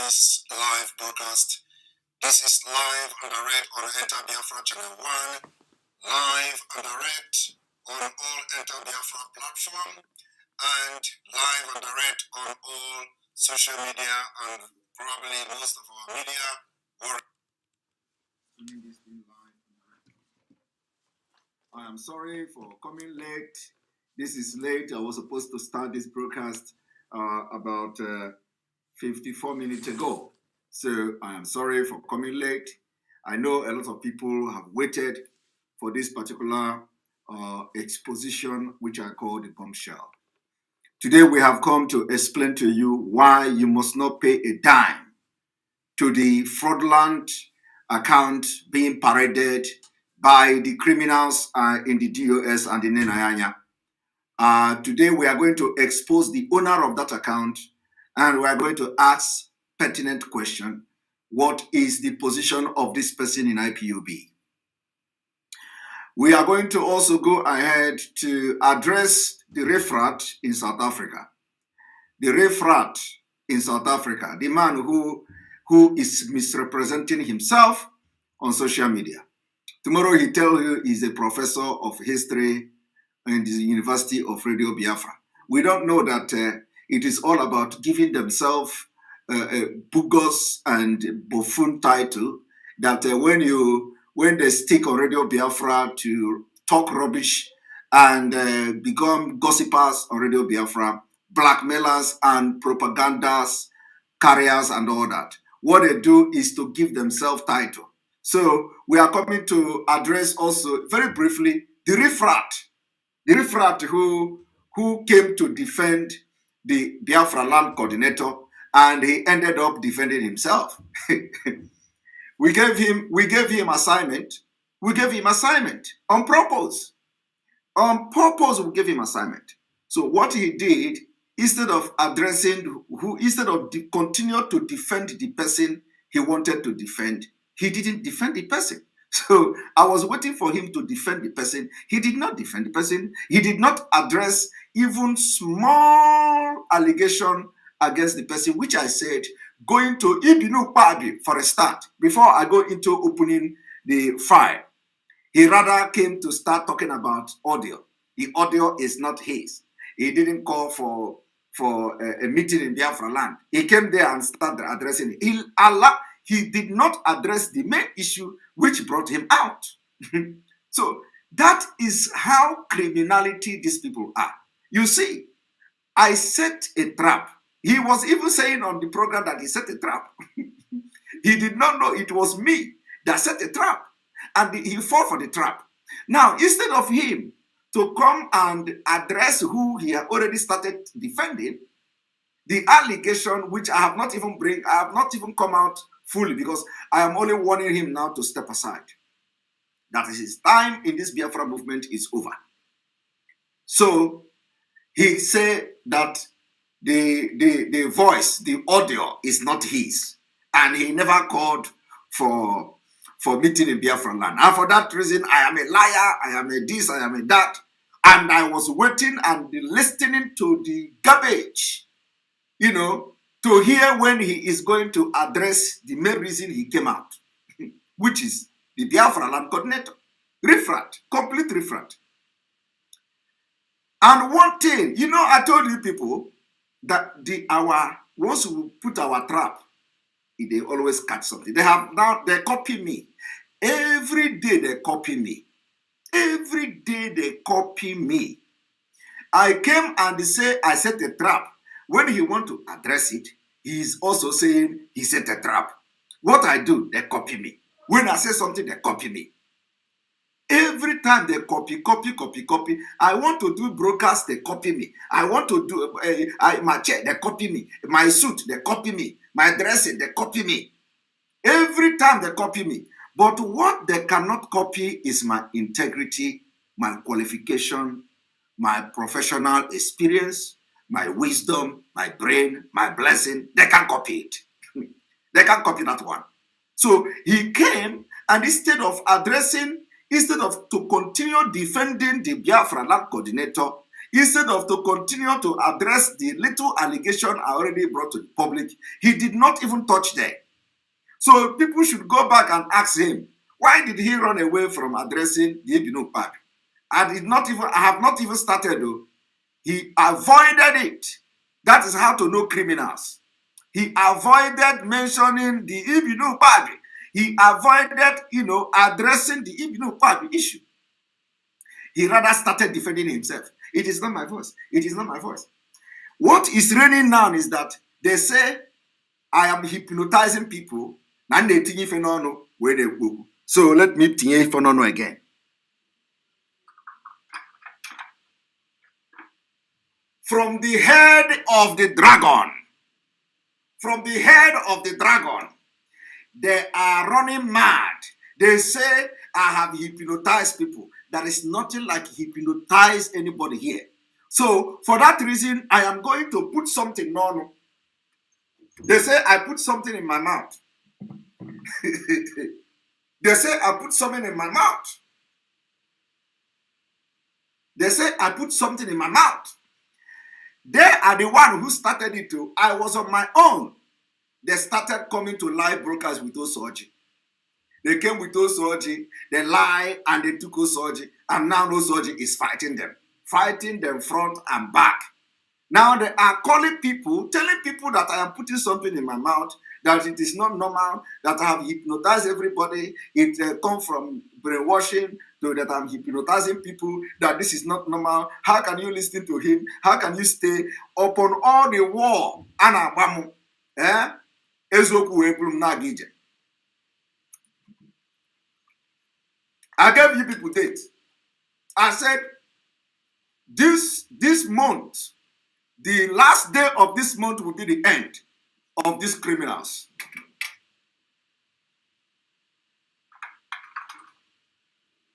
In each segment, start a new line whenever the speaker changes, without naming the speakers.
this live broadcast. This is live and direct on Enter Biafra Channel 1, live and direct on all Enter Biafra platform, and live and direct on all social media and probably most of our media. I am sorry for coming late. This is late. I was supposed to start this broadcast about 54 minutes ago. So I am sorry for coming late. I know a lot of people have waited for this particular exposition, which I call the bombshell. Today we have come to explain to you why you must not pay a dime to the fraudulent account being paraded by the criminals in the DOS and the Nnennaya. Today we are going to expose the owner of that account, and we are going to ask pertinent question: what is the position of this person in IPOB? We are going to also go ahead to address the refrat in South Africa. The refrat in South Africa, the man who is misrepresenting himself on social media. Tomorrow he tells you he's a professor of history in the University of Radio Biafra. We don't know that it is all about giving themselves a bogus and buffoon title that when they stick on Radio Biafra to talk rubbish and become gossipers on Radio Biafra, blackmailers and propagandas carriers and all that. What they do is to give themselves title. So we are coming to address also very briefly the refrat who came to defend the Biafra land coordinator, and he ended up defending himself. We gave him assignment. We gave him assignment on purpose. On purpose, we gave him assignment. So what he did, instead of continue to defend the person he wanted to defend, he didn't defend the person. So I was waiting for him to defend the person. He did not defend the person. He did not address even small allegation against the person, which I said, going to Ibinu Pabi for a start, before I go into opening the file. He rather came to start talking about audio. The audio is not his. He didn't call for a meeting in Biafra land. He came there and started addressing it. He did not address the main issue which brought him out. So that is how criminality these people are. You see, I set a trap. He was even saying on the program that he set a trap. He did not know it was me that set a trap. And he fell for the trap. Now, instead of him to come and address who he had already started defending, the allegation which I have not even come out fully, because I am only warning him now to step aside. That is his time in this Biafra movement is over. So he said that the voice, the audio is not his, and he never called for meeting in Biafra land. And for that reason, I am a liar, I am a this, I am a that. And I was waiting and listening to the garbage, to hear when he is going to address the main reason he came out, which is the Biafra land coordinator. Refrat, complete refrat. And one thing, I told you people that once we put our trap, they always catch something. They copy me. Every day they copy me. Every day they copy me. I came and they say I set a trap. When he want to address it, he is also saying he set a trap. What I do, they copy me. When I say something, they copy me. Every time they copy. I want to do broadcast, they copy me. I want to do my chair, they copy me. My suit, they copy me. My dressing, they copy me. Every time they copy me. But what they cannot copy is my integrity, my qualification, my professional experience, my wisdom, my brain, my blessing. They can't copy it. They can't copy that one. So he came, and instead of to continue defending the Biafra land coordinator, Instead of to continue to address the little allegation I already brought to the public, he did not even touch them. So people should go back and ask him, why did he run away from addressing the Ibinu Park? I have not even started though. He avoided it. That is how to know criminals. He avoided mentioning the Ibinu Park. He avoided, addressing the Ibinu Park issue. He rather started defending himself. It is not my voice. It is not my voice. What is reigning now is that they say I am hypnotizing people. So let me tinye fenono again. From the head of the dragon, they are running mad. They say I have hypnotized people. There is nothing like hypnotize anybody here. So for that reason, I am going to put something on. They say I put something in my mouth. They say I put something in my mouth. They say I put something in my mouth. They are the one who started it too. I was on my own. They started coming to live broadcast with Osoji. They came with Osoji, they lie and they took Osoji, and now Osoji is fighting them front and back. Now they are calling people, telling people that I am putting something in my mouth, that it is not normal, that I have hypnotized everybody, it comes from brainwashing, so that I'm hypnotizing people, that this is not normal. How can you listen to him? How can you stay upon all the war? I gave you people dates. I said, this month, the last day of this month will be the end of these criminals.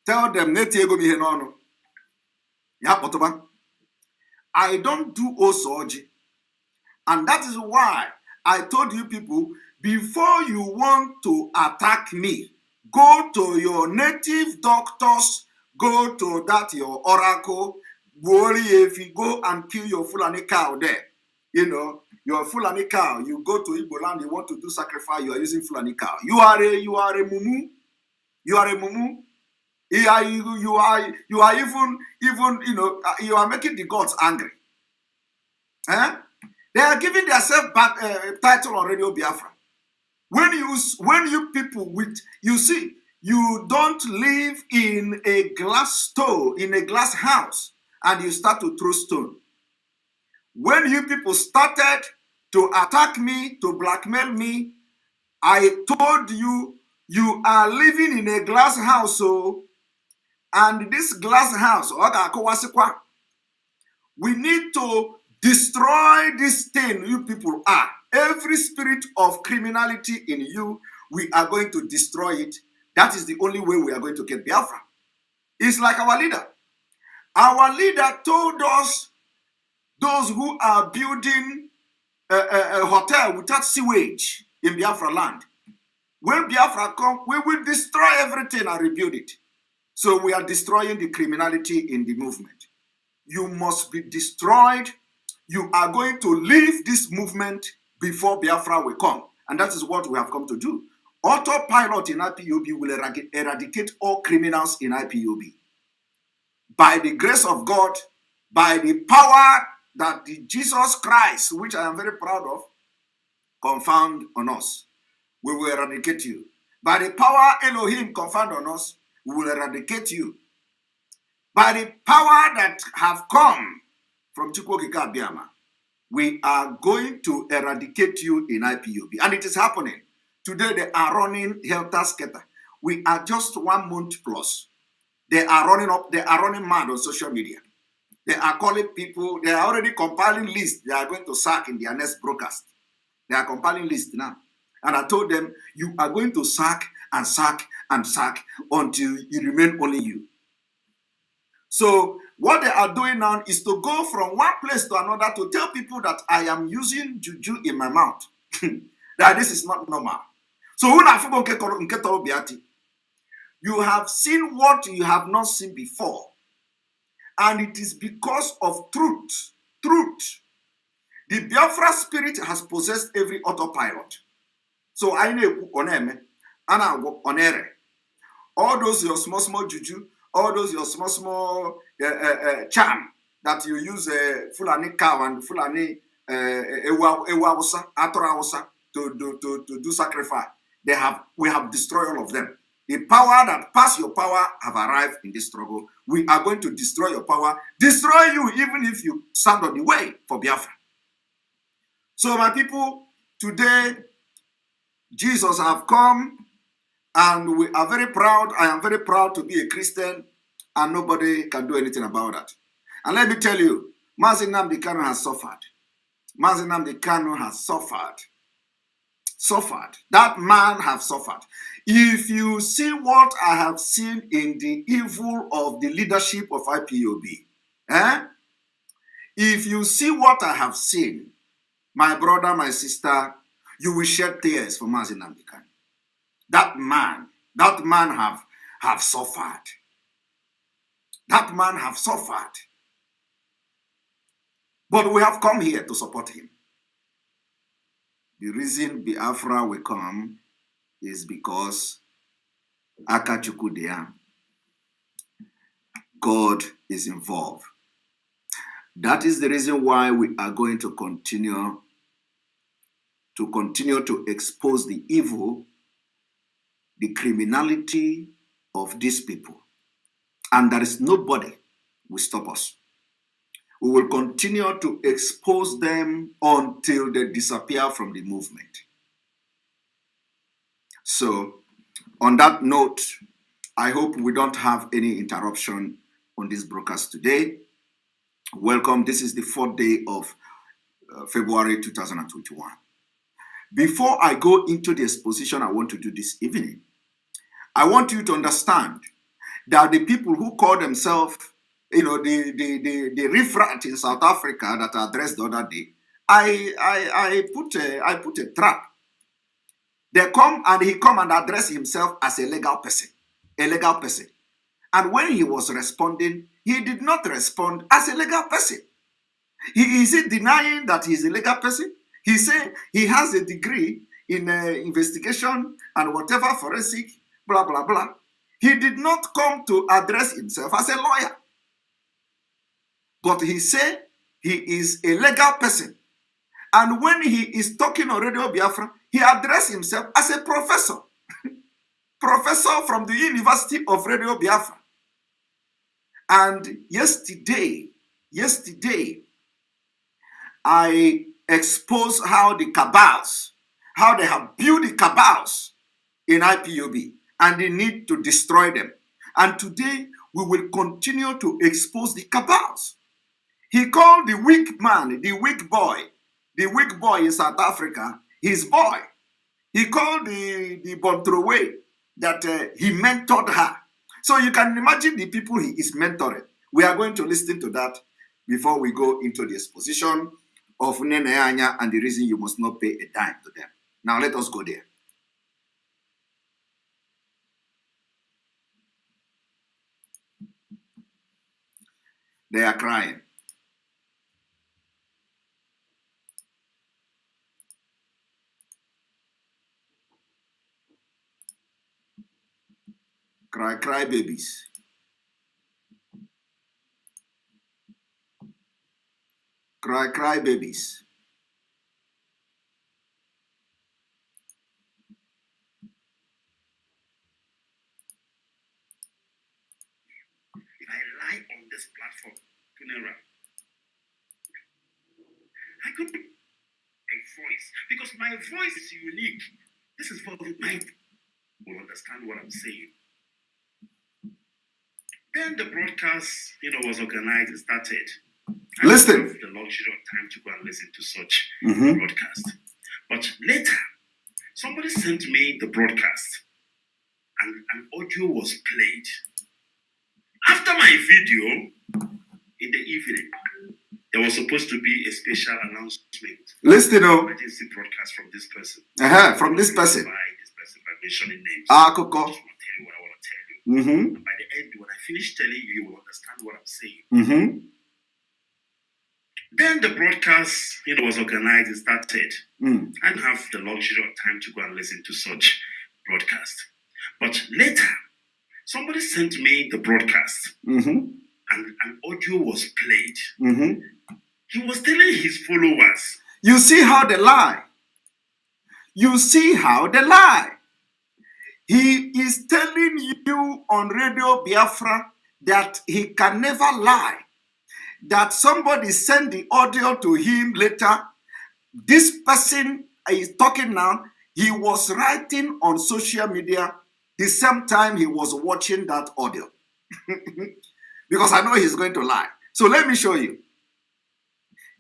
Tell them, I don't do Osoji. And that is why I told you people, before you want to attack me, go to your native doctors, go to that your oracle, if you go and kill your Fulani cow there. Your Fulani cow, you go to Igbo land, you want to do sacrifice, you are using Fulani cow. You are a mumu. You are a mumu. You are even you are making the gods angry. They are giving themselves back title on Radio Biafra. When you people you see, you don't live in a glass store, in a glass house, and you start to throw stone. When you people started to attack me, to blackmail me, I told you, you are living in a glass house, and this glass house, we need to destroy this thing you people are. Every spirit of criminality in you, we are going to destroy it. That is the only way we are going to get Biafra. It's like our leader. Our leader told us, those who are building a hotel without sewage in Biafra land, when Biafra come, we will destroy everything and rebuild it. So we are destroying the criminality in the movement. You must be destroyed. You are going to leave this movement before Biafra will come. And that is what we have come to do. Autopilot in IPOB will eradicate all criminals in IPOB. By the grace of God, by the power that the Jesus Christ, which I am very proud of, confound on us, we will eradicate you. By the power Elohim confound on us, we will eradicate you. By the power that have come from Chukwokika Biama, we are going to eradicate you in IPOB. And it is happening. Today they are running helter-skelter. We are just 1 month plus. They are running mad on social media. They are calling people, they are already compiling lists they are going to sack in their next broadcast. They are compiling lists now. And I told them, you are going to sack and sack and sack until you remain only you. So what they are doing now is to go from one place to another to tell people that I am using juju in my mouth. That this is not normal. So you have seen what you have not seen before. And it is because of truth. Truth. The Biafra spirit has possessed every autopilot. So I know oneme, ana onere. All those your small juju, all those your small charm that you use Fulani cow and Fulani Ewausa, Atorausa to do sacrifice. We have destroyed all of them. The power that pass your power have arrived in this struggle. We are going to destroy your power, destroy you even if you stand on the way for Biafra. So my people, today Jesus have come and we are very proud. I am very proud to be a Christian and nobody can do anything about that. And let me tell you, Mazi Nnamdi Kanu has suffered. Mazi Nnamdi Kanu has suffered. That man have suffered. If you see what I have seen in the evil of the leadership of IPOB, if you see what I have seen, my brother, my sister, you will shed tears for Mazi Nnamdi Kanu. That man have suffered. That man have suffered. But we have come here to support him. The reason Biafra will come is because Akachukwu, God is involved. That is the reason why we are going to continue to expose the evil, the criminality of these people. And there is nobody will stop us. We will continue to expose them until they disappear from the movement. So, on that note, I hope we don't have any interruption on this broadcast today. Welcome. This is the 4th day of February 2021. Before I go into the exposition I want to do this evening, I want you to understand that the people who call themselves, the riffraff in South Africa that I addressed the other day, I put a trap. They come and he come and address himself as a legal person. And when he was responding, he did not respond as a legal person. Is he denying that he's a legal person? He said he has a degree in investigation and whatever, forensic, blah, blah, blah. He did not come to address himself as a lawyer. But he said he is a legal person. And when he is talking on Radio Biafra, he addressed himself as a professor. Professor from the University of Radio Biafra. And yesterday, I exposed how they have built the cabals in IPOB, and they need to destroy them. And today, we will continue to expose the cabals. He called the weak man, the weak boy in South Africa, his boy. He called the Bontrowe that he mentored her. So you can imagine the people he is mentoring. We are going to listen to that before we go into the exposition of Nnennaya and the reason you must not pay a dime to them. Now let us go there. They are crying. Cry babies. Cry babies.
If I lie on this platform, I could be a voice because my voice is unique. This is for the mind will understand what I'm saying. Then the broadcast, was organized and started.
Listen.
I have the luxury of time to go and listen to such broadcast. But later, somebody sent me the broadcast and an audio was played. After my video, in the evening, there was supposed to be a special announcement.
Listen,
emergency broadcast from this person.
From this person.
By this person, by mentioning names.
Coco.
I just want to tell you what I want to tell you. Mm-hmm. By the end, when I finish telling you, you will understand what I'm saying. Mm-hmm. Then the broadcast, was organized and started. I didn't have the luxury of time to go and listen to such broadcast. But later, somebody sent me the broadcast, and an audio was played. He was telling his followers.
You see how they lie. You see how they lie. He is telling you on Radio Biafra that he can never lie. That somebody sent the audio to him later. This person is talking now. He was writing on social media the same time he was watching that audio. Because I know he's going to lie. So let me show you.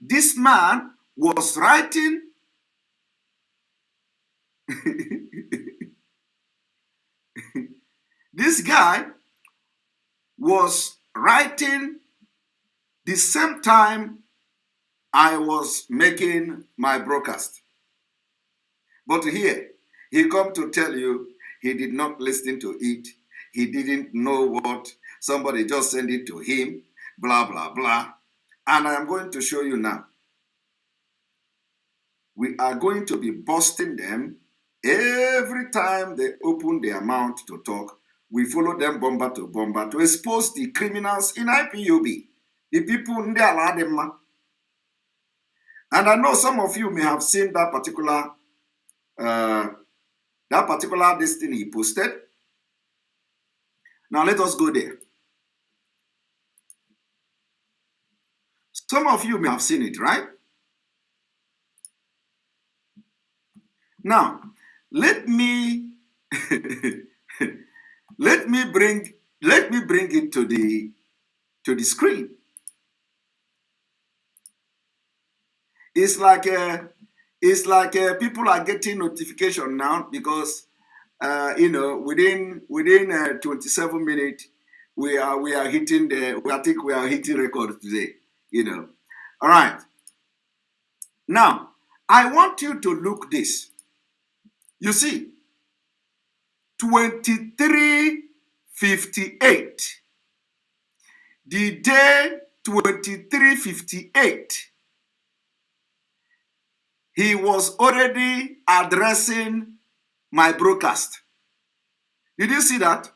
This man was writing. This guy was writing the same time I was making my broadcast. But here, he come to tell you he did not listen to it. He didn't know what. Somebody just sent it to him, blah, blah, blah. And I am going to show you now. We are going to be busting them every time they open their mouth to talk. We follow them bomber to bomber to expose the criminals in IPOB, the people in the Aladema. And I know some of you may have seen that particular this thing he posted. Now let us go there. Some of you may have seen it, right? Now, let me bring it to the screen. It's like people are getting notification now because within 27 minutes we are hitting I think we are hitting record today. All right. Now I want you to look this. You see, 23:58. The day 23:58. He was already addressing my broadcast. Did you see that?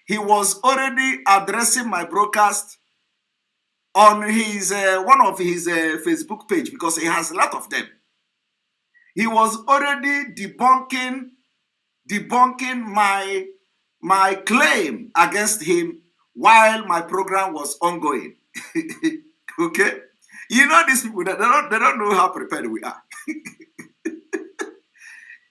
He was already addressing my broadcast on his one of his Facebook page because he has a lot of them. He was already debunking my claim against him while my program was ongoing. Okay? You know these people, they don't know how prepared we are.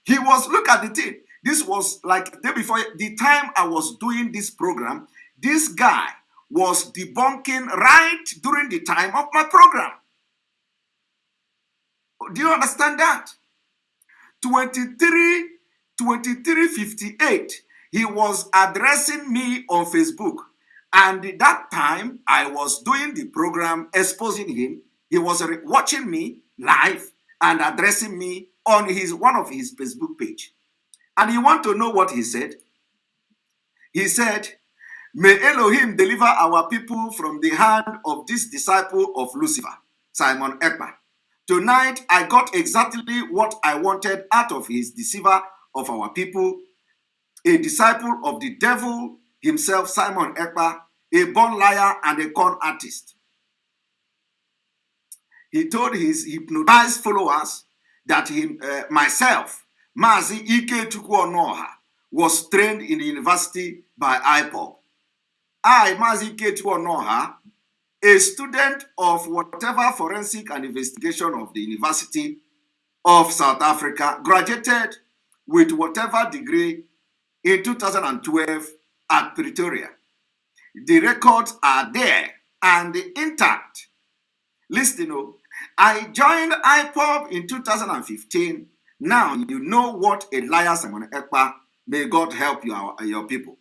He was, look at the thing. This was like the day before, the time I was doing this program, this guy was debunking right during the time of my program. Do you understand that? 23:58, he was addressing me on Facebook. And at that time, I was doing the program, exposing him. He was watching me live and addressing me on one of his Facebook page. And you want to know what he said? He said, "May Elohim deliver our people from the hand of this disciple of Lucifer, Simon Ekpa. Tonight, I got exactly what I wanted out of his deceiver of our people, a disciple of the devil himself, Simon Ekpa, a born liar and a con artist." He told his hypnotized followers that myself, Mazi Ike Chukwuonoha, was trained in the university by IPOB. I, Mazi Ike Chukwuonoha, a student of whatever forensic and investigation of the University of South Africa, graduated with whatever degree in 2012 at Pretoria. The records are there and intact. Listen, I joined IPOB in 2015. Now you know what a liar Simon Ekpa. May God help you, your people.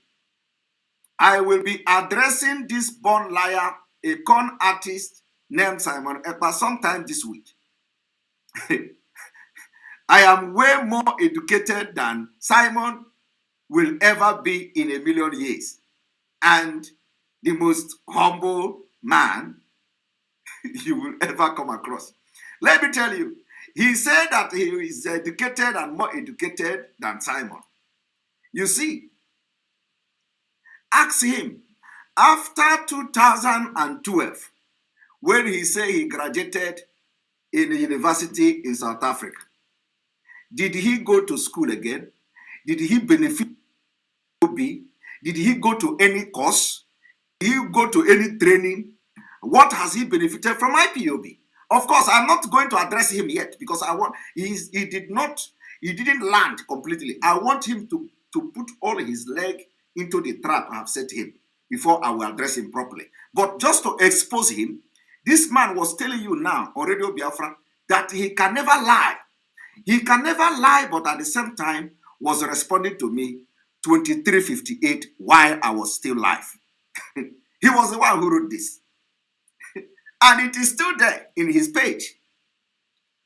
I will be addressing this born liar, a con artist named Simon Ekpa, sometime this week. I am way more educated than Simon. will ever be in a million years, and the most humble man you will ever come across. Let me tell you, he said that he is educated and more educated than Simon. You see, ask him, after 2012, when he said he graduated in a university in South Africa, did he go to school again? Did he benefit? Did he go to any course? Did he go to any training? What has he benefited from IPOB? Of course, I'm not going to address him yet because he didn't land completely. I want him to put all his leg into the trap I have set him before I will address him properly. But just to expose him, this man was telling you now on Radio Biafra that he can never lie. He can never lie, but at the same time was responding to me 23:58 while I was still live. He was the one who wrote this. And it is still there in his page.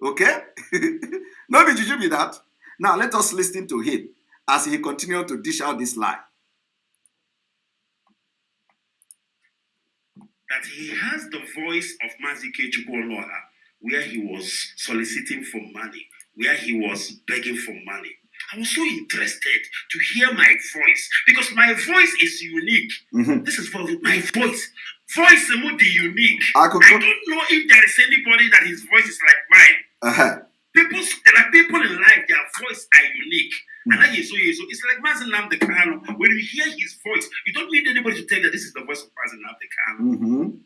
Okay? No be juju be that. Now let us listen to him as he continued to dish out this lie.
That he has the voice of Mazike Chukwuonoha, where he was soliciting for money, where he was begging for money. I was so interested to hear my voice because my voice is unique. This is for my voice. Voice is unique. I don't know if there is anybody that his voice is like mine. There are people in life, their voice are unique. And it's like Mazen Nnamdi Kanu. When you hear his voice, you don't need anybody to tell you that this is the voice of Mazen Nnamdi Kanu.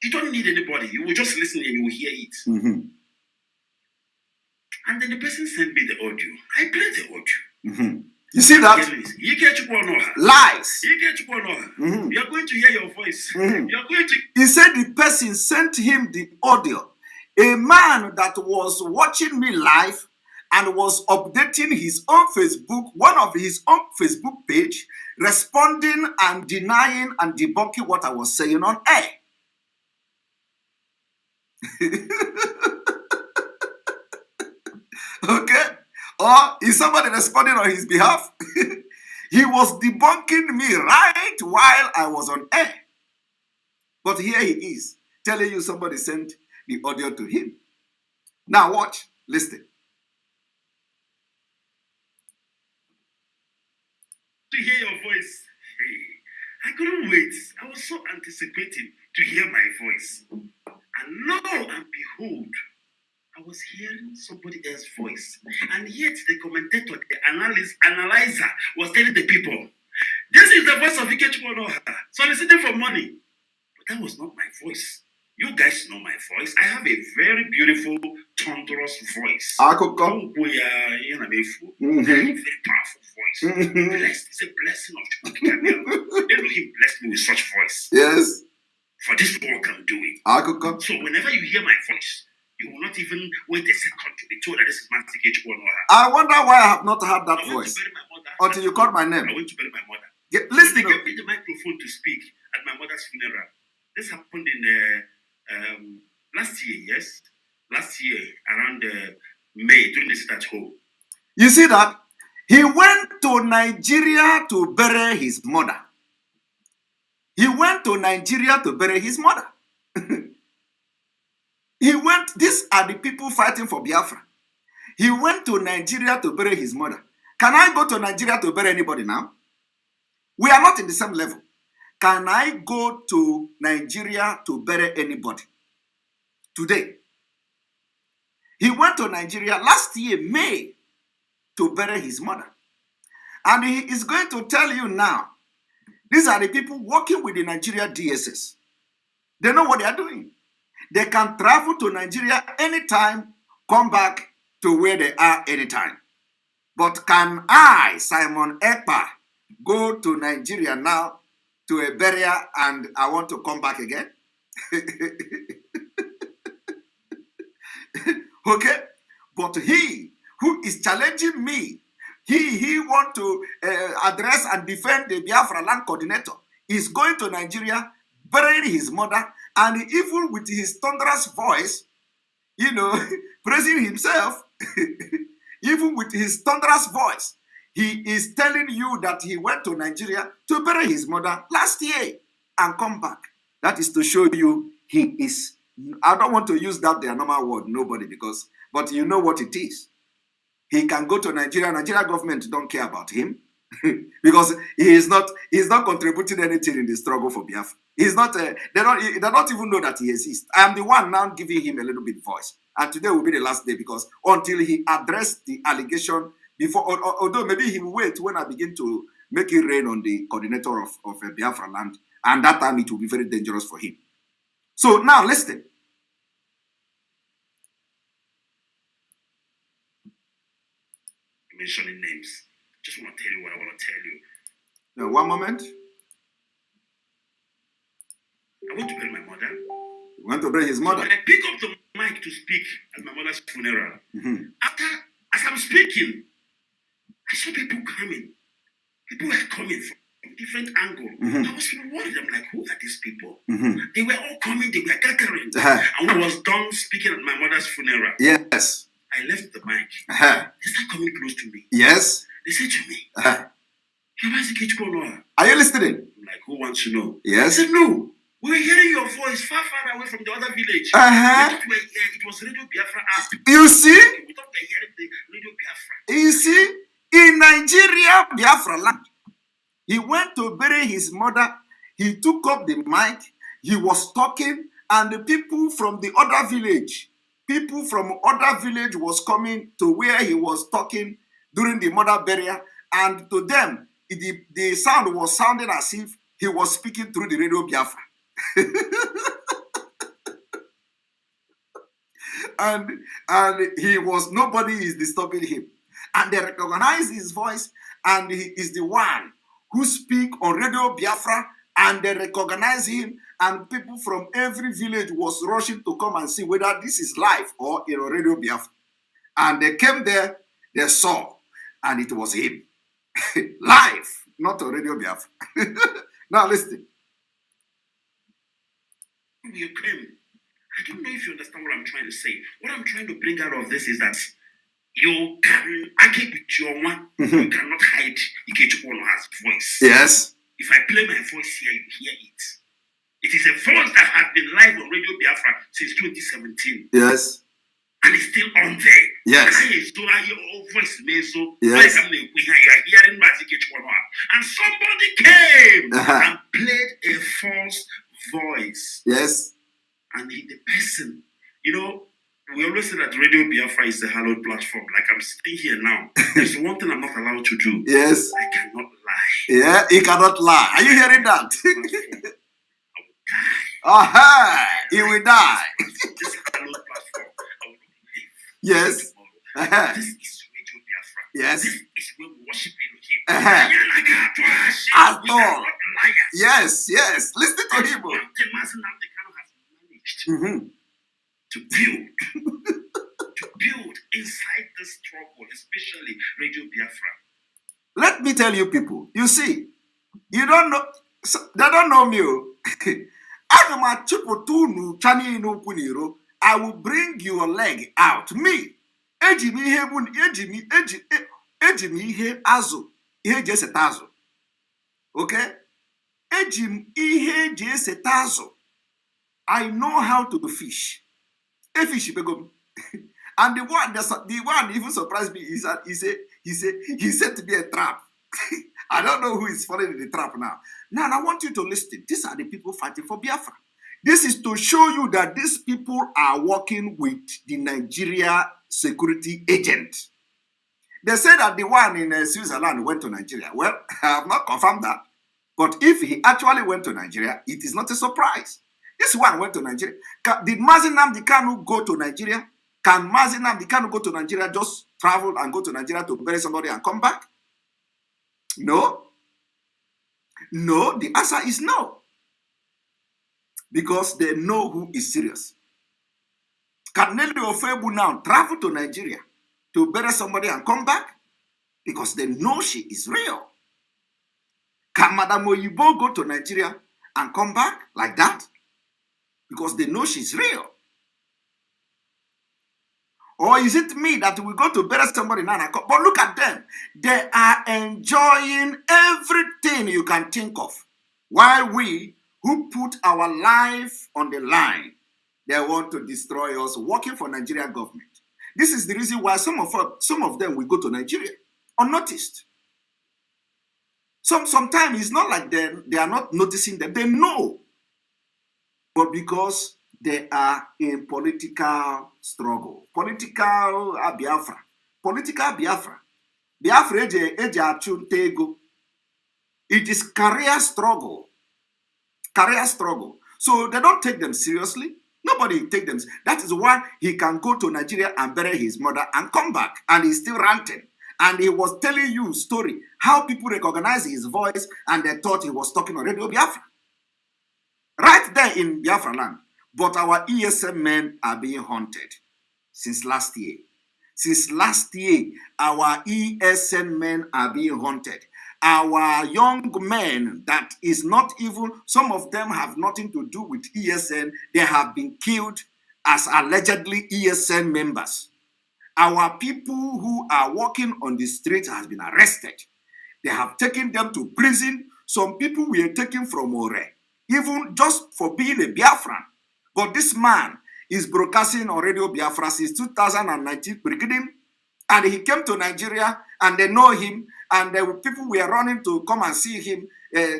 You don't need anybody. You will just listen and you will hear it. And then the person sent me the audio. I played the audio.
You see that? Lies.
You are going to hear your voice. You are going to.
He said the person sent him the audio. A man that was watching me live and was updating his own Facebook, one of his own Facebook page, responding and denying and debunking what I was saying on air. Okay? Or is somebody responding on his behalf? He was debunking me right while I was on air. But here he is, telling you somebody sent the audio to him. Now watch, listen.
To hear your voice. Hey, I couldn't wait. I was so anticipating to hear my voice. And lo and behold, I was hearing somebody else's voice. And yet the commentator, the analyzer was telling the people, this is the voice of Ike Chukwuonoha, soliciting for money. But that was not my voice. You guys know my voice. I have a very beautiful, thunderous voice. Very, very powerful voice. Blessed. It's a blessing of Chukwuonoha. Elohim blessed me with such voice.
Yes.
For this world can do it. So whenever you hear my voice, you will not even wait a second to be told that this is Mazike Chukwuonoha.
I wonder why I have not heard that voice.
To bury my mother
until you called my name.
I went to bury my mother.
Listen.
They gave me the microphone to speak at my mother's funeral. This happened in last year, yes? Last year, around May, during the sit at home.
You see that? He went to Nigeria to bury his mother. He went to Nigeria to bury his mother. These are the people fighting for Biafra. He went to Nigeria to bury his mother. Can I go to Nigeria to bury anybody now? We are not in the same level. Can I go to Nigeria to bury anybody today? He went to Nigeria last year, May, to bury his mother. And he is going to tell you now, these are the people working with the Nigeria DSS. They know what they are doing. They can travel to Nigeria anytime, come back to where they are anytime. But can I, Simon Ekpa, go to Nigeria now to a burial and I want to come back again? Okay? But he who is challenging me, he want to address and defend the Biafra land coordinator, is going to Nigeria, burying his mother, and even with his thunderous voice, praising himself, even with his thunderous voice, He is telling you that he went to Nigeria to bury his mother last year and come back. That is to show you he is, I don't want to use that their normal word, nobody, but you know what it is. He can go to Nigeria. Nigeria government don't care about him because he's not contributing anything in the struggle for Biafra. He's not. They don't even know that he exists. I am the one now giving him a little bit voice, and today will be the last day because until he addressed the allegation before, although maybe he will wait when I begin to make it rain on the coordinator of Biafra land, and that time it will be very dangerous for him. So now listen.
Mentioning names. Just want to tell you what I want to tell you.
Now, one moment.
I went to bury my mother.
You went to bury his mother?
So when I pick up the mic to speak at my mother's funeral, as I'm speaking, I saw people coming. People were coming from different angles. I was worried. I'm like, who are these people? They were all coming. They were gathering. And when I was done speaking at my mother's funeral,
yes,
I left the mic. They started coming close to me.
Yes.
They said to me,
are you listening?
I'm like, who wants to know?
Yes.
I said, no. We were hearing your voice far, far away from the other village. We thought it was Radio Biafra app.
You see?
We thought we were hearing the Radio Biafra.
You see? In Nigeria, Biafra land, he went to bury his mother. He took up the mic. He was talking, and the people from the other village, was coming to where he was talking during the mother burial, and to them, the sound was sounding as if he was speaking through the Radio Biafra. and nobody is disturbing him. And they recognize his voice, and he is the one who speak on Radio Biafra, and they recognize him, and people from every village was rushing to come and see whether this is live or in Radio Biafra. And they came there, they saw, and it was him. Live, not on Radio Biafra. Now listen.
You came. I don't know if you understand what I'm trying to say. What I'm trying to bring out of this is that you can, I keep with your one, you cannot hide Ikechukwuono's voice.
Yes.
If I play my voice here, you hear it. It is a voice that has been live on Radio Biafra since 2017.
Yes.
And it's still on there.
Yes.
Yes. You are hearing Magic Ikechukwuono. And somebody came and played a false voice.
Yes.
And the person, we always say that Radio Biafra is a hallowed platform. Like I'm sitting here now. There's one thing I'm not allowed to do.
Yes.
I cannot lie.
Yeah, he cannot lie. Are you hearing that?
I will die.
Aha! He will die.
This hallowed platform, I will live.
Yes.
This is Radio Biafra.
Yes.
This is where we worship him.
At all. Yes, yes. Listen to him.
To build inside the struggle, especially Radio Biafra.
Let me tell you people, you see, you don't know, they don't know me. I will bring your leg out. Me, okay? I know how to fish. And the one even surprised me is that he said to be a trap. I don't know who is falling in the trap now. Now I want you to listen. These are the people fighting for Biafra. This is to show you that these people are working with the Nigeria security agent. They say that the one in Switzerland went to Nigeria. Well, I have not confirmed that. But if he actually went to Nigeria, it is not a surprise. This one went to Nigeria. Did Mazi Nnamdi Kanu go to Nigeria? Can Mazi Nnamdi Kanu go to Nigeria, just travel and go to Nigeria to bury somebody and come back? No. No, the answer is no. Because they know who is serious. Can Nelly Ofebu now travel to Nigeria to bury somebody and come back? Because they know she is real. Can Madam Oyibo go to Nigeria and come back like that? Because they know she's real. Or is it me that will go to bury somebody in Nnennaya? But look at them. They are enjoying everything you can think of. While we, who put our life on the line, they want to destroy us, working for Nigerian government. This is the reason why some of them will go to Nigeria unnoticed. Sometimes it's not like they are not noticing them. They know. But because they are in political struggle, political Biafra. Biafra eji achụ nta ego. It is career struggle. So they don't take them seriously. Nobody take them. That is why he can go to Nigeria and bury his mother and come back, and he's still ranting. And he was telling you story, how people recognize his voice and they thought he was talking on Radio Biafra. Right there in Biafra land. But our ESM men are being haunted since last year. Since last year, our ESN men are being haunted. Our young men that is not even, some of them have nothing to do with ESN. They have been killed as allegedly ESN members. Our people who are walking on the streets has been arrested. They have taken them to prison. Some people were taken from Ore, even just for being a Biafran. But this man is broadcasting on Radio Biafra since 2019 beginning, and he came to Nigeria and they know him, and people were running to come and see him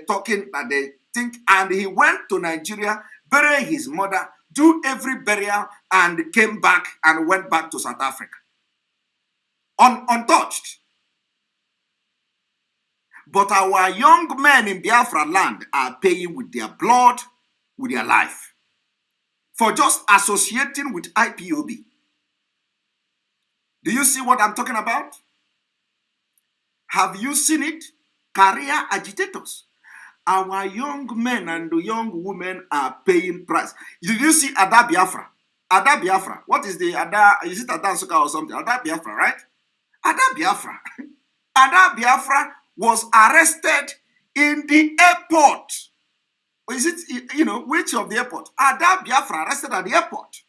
talking, and they think, and he went to Nigeria, buried his mother, do every burial, and came back and went back to South Africa. Untouched. But our young men in Biafra land are paying with their blood, with their life, for just associating with IPOB. Do you see what I'm talking about? Have you seen it? Career agitators. Our young men and the young women are paying price. Did you see Ada Biafra? Ada Biafra. What is the Ada? Is it Ada Nsuka or something? Ada Biafra, right? Ada Biafra. Ada Biafra was arrested in the airport. Is it, which of the airport? Ada Biafra arrested at the airport.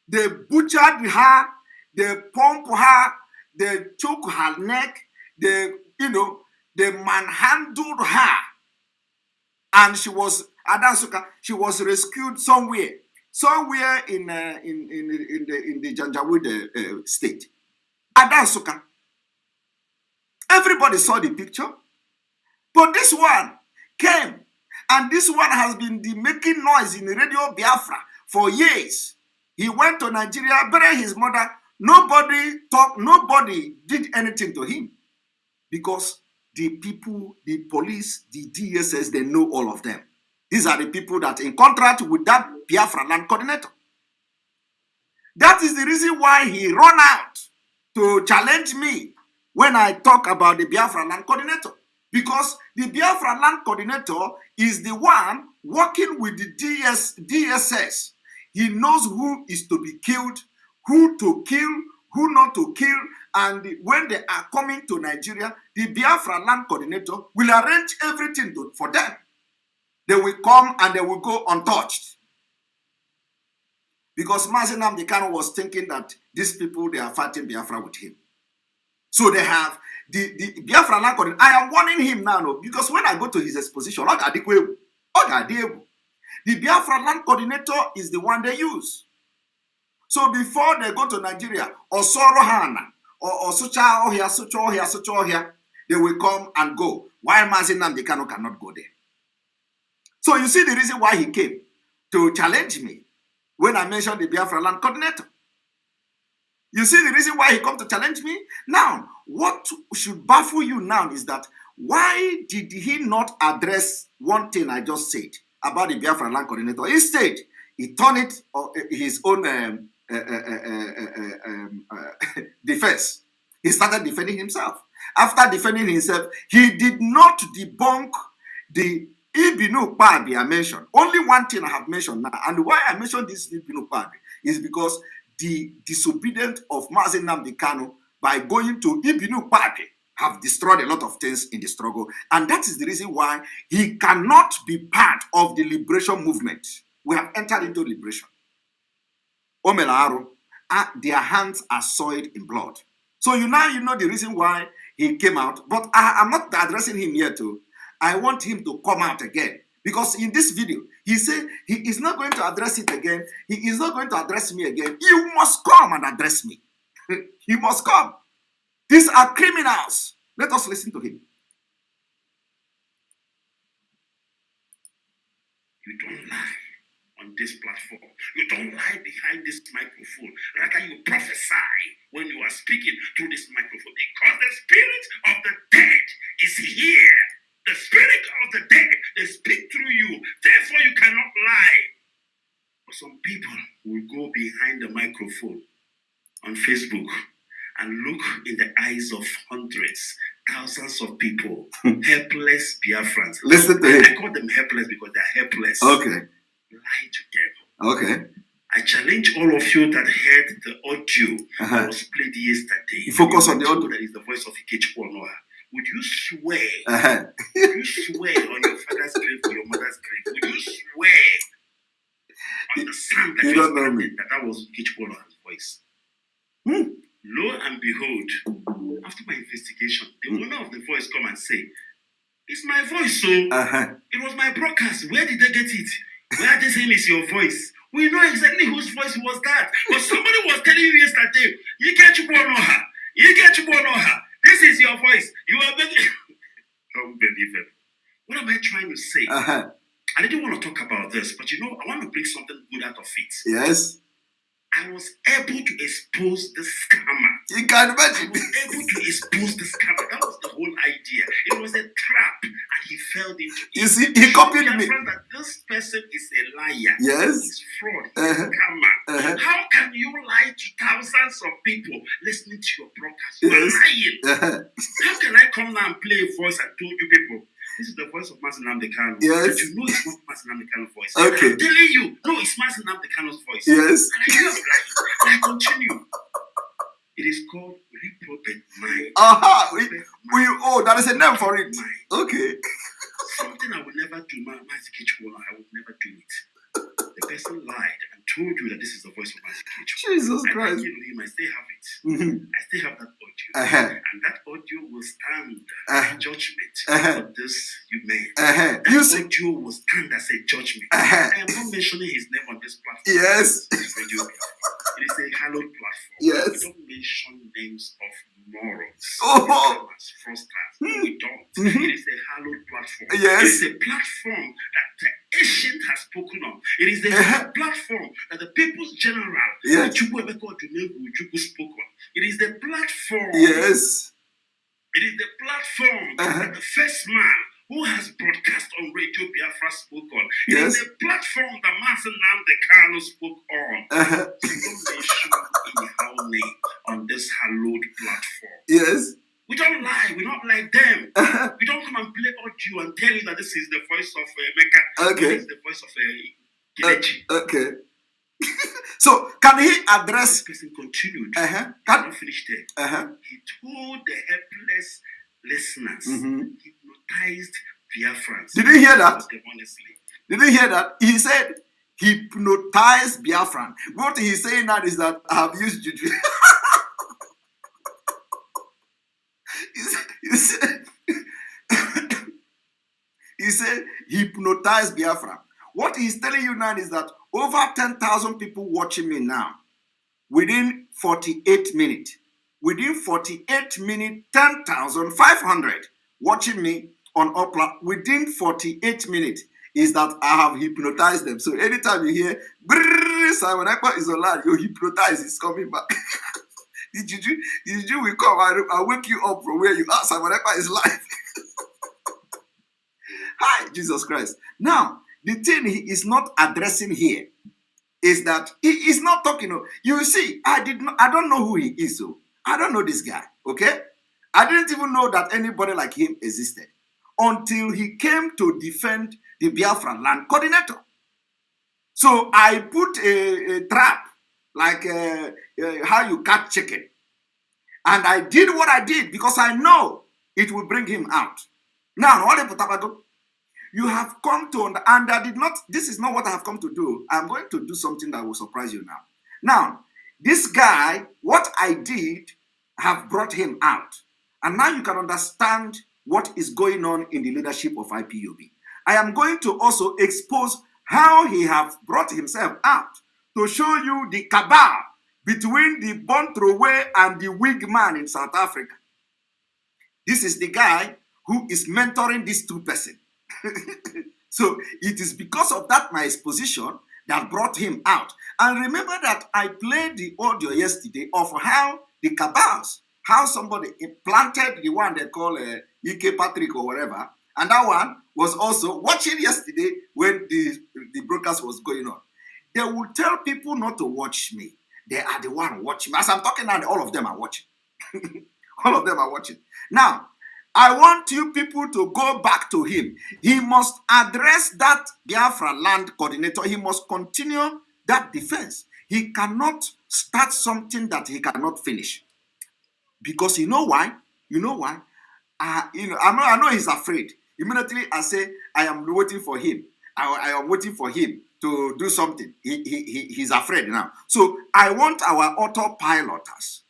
They butchered her, they pumped her, they took her neck, they manhandled her. And she was, Ada Nsuka, she was rescued somewhere in the Janjaweed state. Ada Nsuka. Everybody saw the picture. But this one came, and this one has been making noise in Radio Biafra for years. He went to Nigeria, buried his mother. Nobody talked, nobody did anything to him. Because the people, the police, the DSS, they know all of them. These are the people that in contract with that Biafra land coordinator. That is the reason why he ran out to challenge me when I talk about the Biafra land coordinator. Because the Biafra land coordinator is the one working with the DSS. He knows who is to be killed, who to kill, who not to kill. And when they are coming to Nigeria, the Biafra land coordinator will arrange everything for them. They will come and they will go untouched. Because Mazi Nnamdi Kanu was thinking that these people, they are fighting Biafra with him. So they have the Biafra land coordinator. I am warning him now, because when I go to his exposition, the Biafra land coordinator is the one they use. So before they go to Nigeria, or Sorohana, or Sucha Ohia, they will come and go, while Mazi Nnamdi Kanu cannot go there. So you see the reason why he came to challenge me when I mentioned the Biafra land coordinator. You see the reason why he come to challenge me? Now, what should baffle you now is that why did he not address one thing I just said about the Biafra land coordinator? Instead, he turned it his own defense. He started defending himself. After defending himself, he did not debunk the Ibinu Kpabi I mentioned. Only one thing I have mentioned now, and why I mentioned this Ibinu Kpabi is because the disobedience of Mazi Nnamdi Kanu by going to Ibinu Kpabi have destroyed a lot of things in the struggle, and that is the reason why he cannot be part of the liberation movement. We have entered into liberation. Omelaru, their hands are soiled in blood. So you know the reason why he came out. But I'm not addressing him here too. I want him to come out again. Because in this video, he said he is not going to address it again. He is not going to address me again. You must come and address me. You must come. These are criminals. Let us listen to him.
You don't lie on this platform. You don't lie behind this microphone. Rather, you prophesy when you are speaking through this microphone, because the spirit of the dead is here. The spirit of the dead, they speak through you. Therefore, you cannot lie. But some people will go behind the microphone on Facebook and look in the eyes of hundreds, thousands of people, helpless Biafrans.
Listen to him.
I call them helpless because they're helpless.
Okay.
Lie together.
Okay.
I challenge all of you that heard the audio that was played yesterday.
Focus on the audio.
That is the voice of Nnennaya. Would you swear? Would you swear on your father's grave or your mother's grave? Would you swear on the sand that
you don't know me
that was Nnenaya's voice? Lo and behold, after my investigation, the owner of the voice come and say, "It's my voice, so it was my broadcast. Where did they get it? Where are they saying it's your voice? We know exactly whose voice was that. But somebody was telling you yesterday, you get Nnennaya. This is your voice. You are begging." Unbelievable. What am I trying to say? I didn't want to talk about this, but I want to bring something good out of it.
Yes.
I was able to expose the scammer.
You can imagine.
I was able to expose the scammer. That was the whole idea. It was a trap, and he fell into it.
You see, he copied me.
That this person is a liar.
Yes.
He's fraud. He's a scammer. How can you lie to thousands of people listening to your broadcast? You're lying. How can I come now and play a voice and told you people, this is the voice of Mazi Nnamdi Kanu?
Yes.
But you know it's not Mazi Nnamdi Kanu's voice.
Okay.
I'm telling you, no, it's Mazi Nnamdi Kanu's voice.
Yes.
And I am lying. And I continue. It is called reprobate mind.
That is a name for it.
Mind.
Okay.
Something I would never do, Mazi Nnamdi, I would never do it. The person lied and told you that this is the voice of Mazi Nnamdi.
Jesus Christ.
I still have it. I still have that audio. And that audio will stand as judgment for this you made. That audio will stand as a judgment. I am not mentioning his name on this platform.
Yes.
It is a hallowed platform.
Yes.
We don't mention names of morals. Fraudsters. We don't. It is a hallowed platform.
Yes.
It is a platform that the ancient has spoken of. It is the platform that the people's general, spoke on. It is the platform.
Yes.
It is the platform that the first man who has broadcast on Radio Biafra spoke on. It is the platform that Mazi Nnamdi Kanu spoke on. So don't mention anyhow name on this hallowed platform.
Yes.
We don't lie. We're not like them. We don't come and play audio and tell you that this is the voice of Mecca.
Okay.
This is the voice of Kelechi.
Okay. So can he address?
This person continued.
Can
not finish there. He told the helpless listeners, hypnotized Biafrans.
Did you hear that?
Honestly.
Did you hear that? He said hypnotized Biafran. What he's saying now is that I have used juju. He said hypnotized Biafran. What he's telling you now is that over 10,000 people watching me now within 48 minutes. Within 48 minutes, 10,500 watching me on Upload. Within 48 minutes is that I have hypnotized them. So anytime you hear Simon Ekpa is online, you're hypnotized, it's coming back. The juju will come. I'll wake you up from where you are. Simon Ekpa is live. Hi, Jesus Christ. Now, the thing he is not addressing here is that he is not talking. You see, I don't know who he is. So I don't know this guy. Okay, I didn't even know that anybody like him existed until he came to defend the Biafra land coordinator. So I put a trap, like how you catch chicken, and I did what I did because I know it will bring him out. Now, you have come to, and this is not what I have come to do. I'm going to do something that will surprise you now. Now, This guy, what I did, have brought him out. And now you can understand what is going on in the leadership of IPOB. I am going to also expose how he have brought himself out to show you the cabal between the born throwaway and the wig man in South Africa. This is the guy who is mentoring these two persons. So it is because of that, my exposition, that brought him out. And remember that I played the audio yesterday of how the cabals, how somebody planted the one they call Ike Patrick or whatever, and that one was also watching yesterday when the broadcast was going on. They will tell people not to watch me. They are the one watching me. As I'm talking now, all of them are watching. All of them are watching. Now, I want you people to go back to him. He must address that Biafra land coordinator. He must continue that defense. He cannot start something that he cannot finish. Because you know why? You know why? I know he's afraid. Immediately I say, I am waiting for him. I am waiting for him to do something. He's afraid now. So I want our autopiloters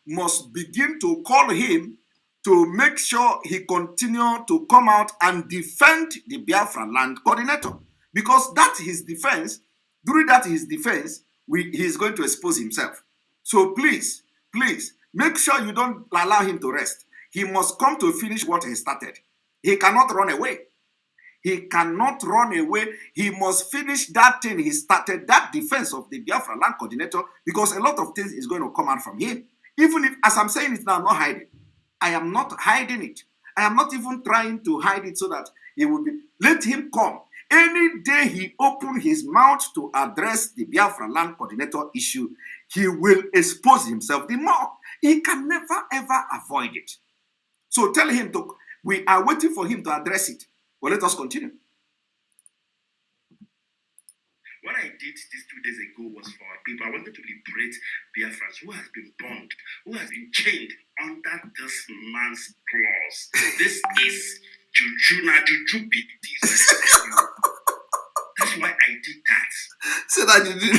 must begin to call him to make sure he continue to come out and defend the Biafra land coordinator. Because that's his defense. During that his defense, he's going to expose himself. So please, make sure you don't allow him to rest. He must come to finish what he started. He cannot run away. He cannot run away. He must finish that thing he started, that defense of the Biafra land coordinator, because a lot of things is going to come out from him. Even if, as I'm saying it now, I'm not hiding. I am not hiding it. I am not even trying to hide it so that he will be. Let him come. Any day he open his mouth to address the Biafra land coordinator issue, he will expose himself the more. He can never, ever avoid it. So tell him to, we are waiting for him to address it. Well, let us continue.
What I did these 2 days ago was for our people. I wanted to liberate Biafrans who has been bound, who has been chained under this man's claws. This is juju, na juju beaties. That's why I did that.
So that you did.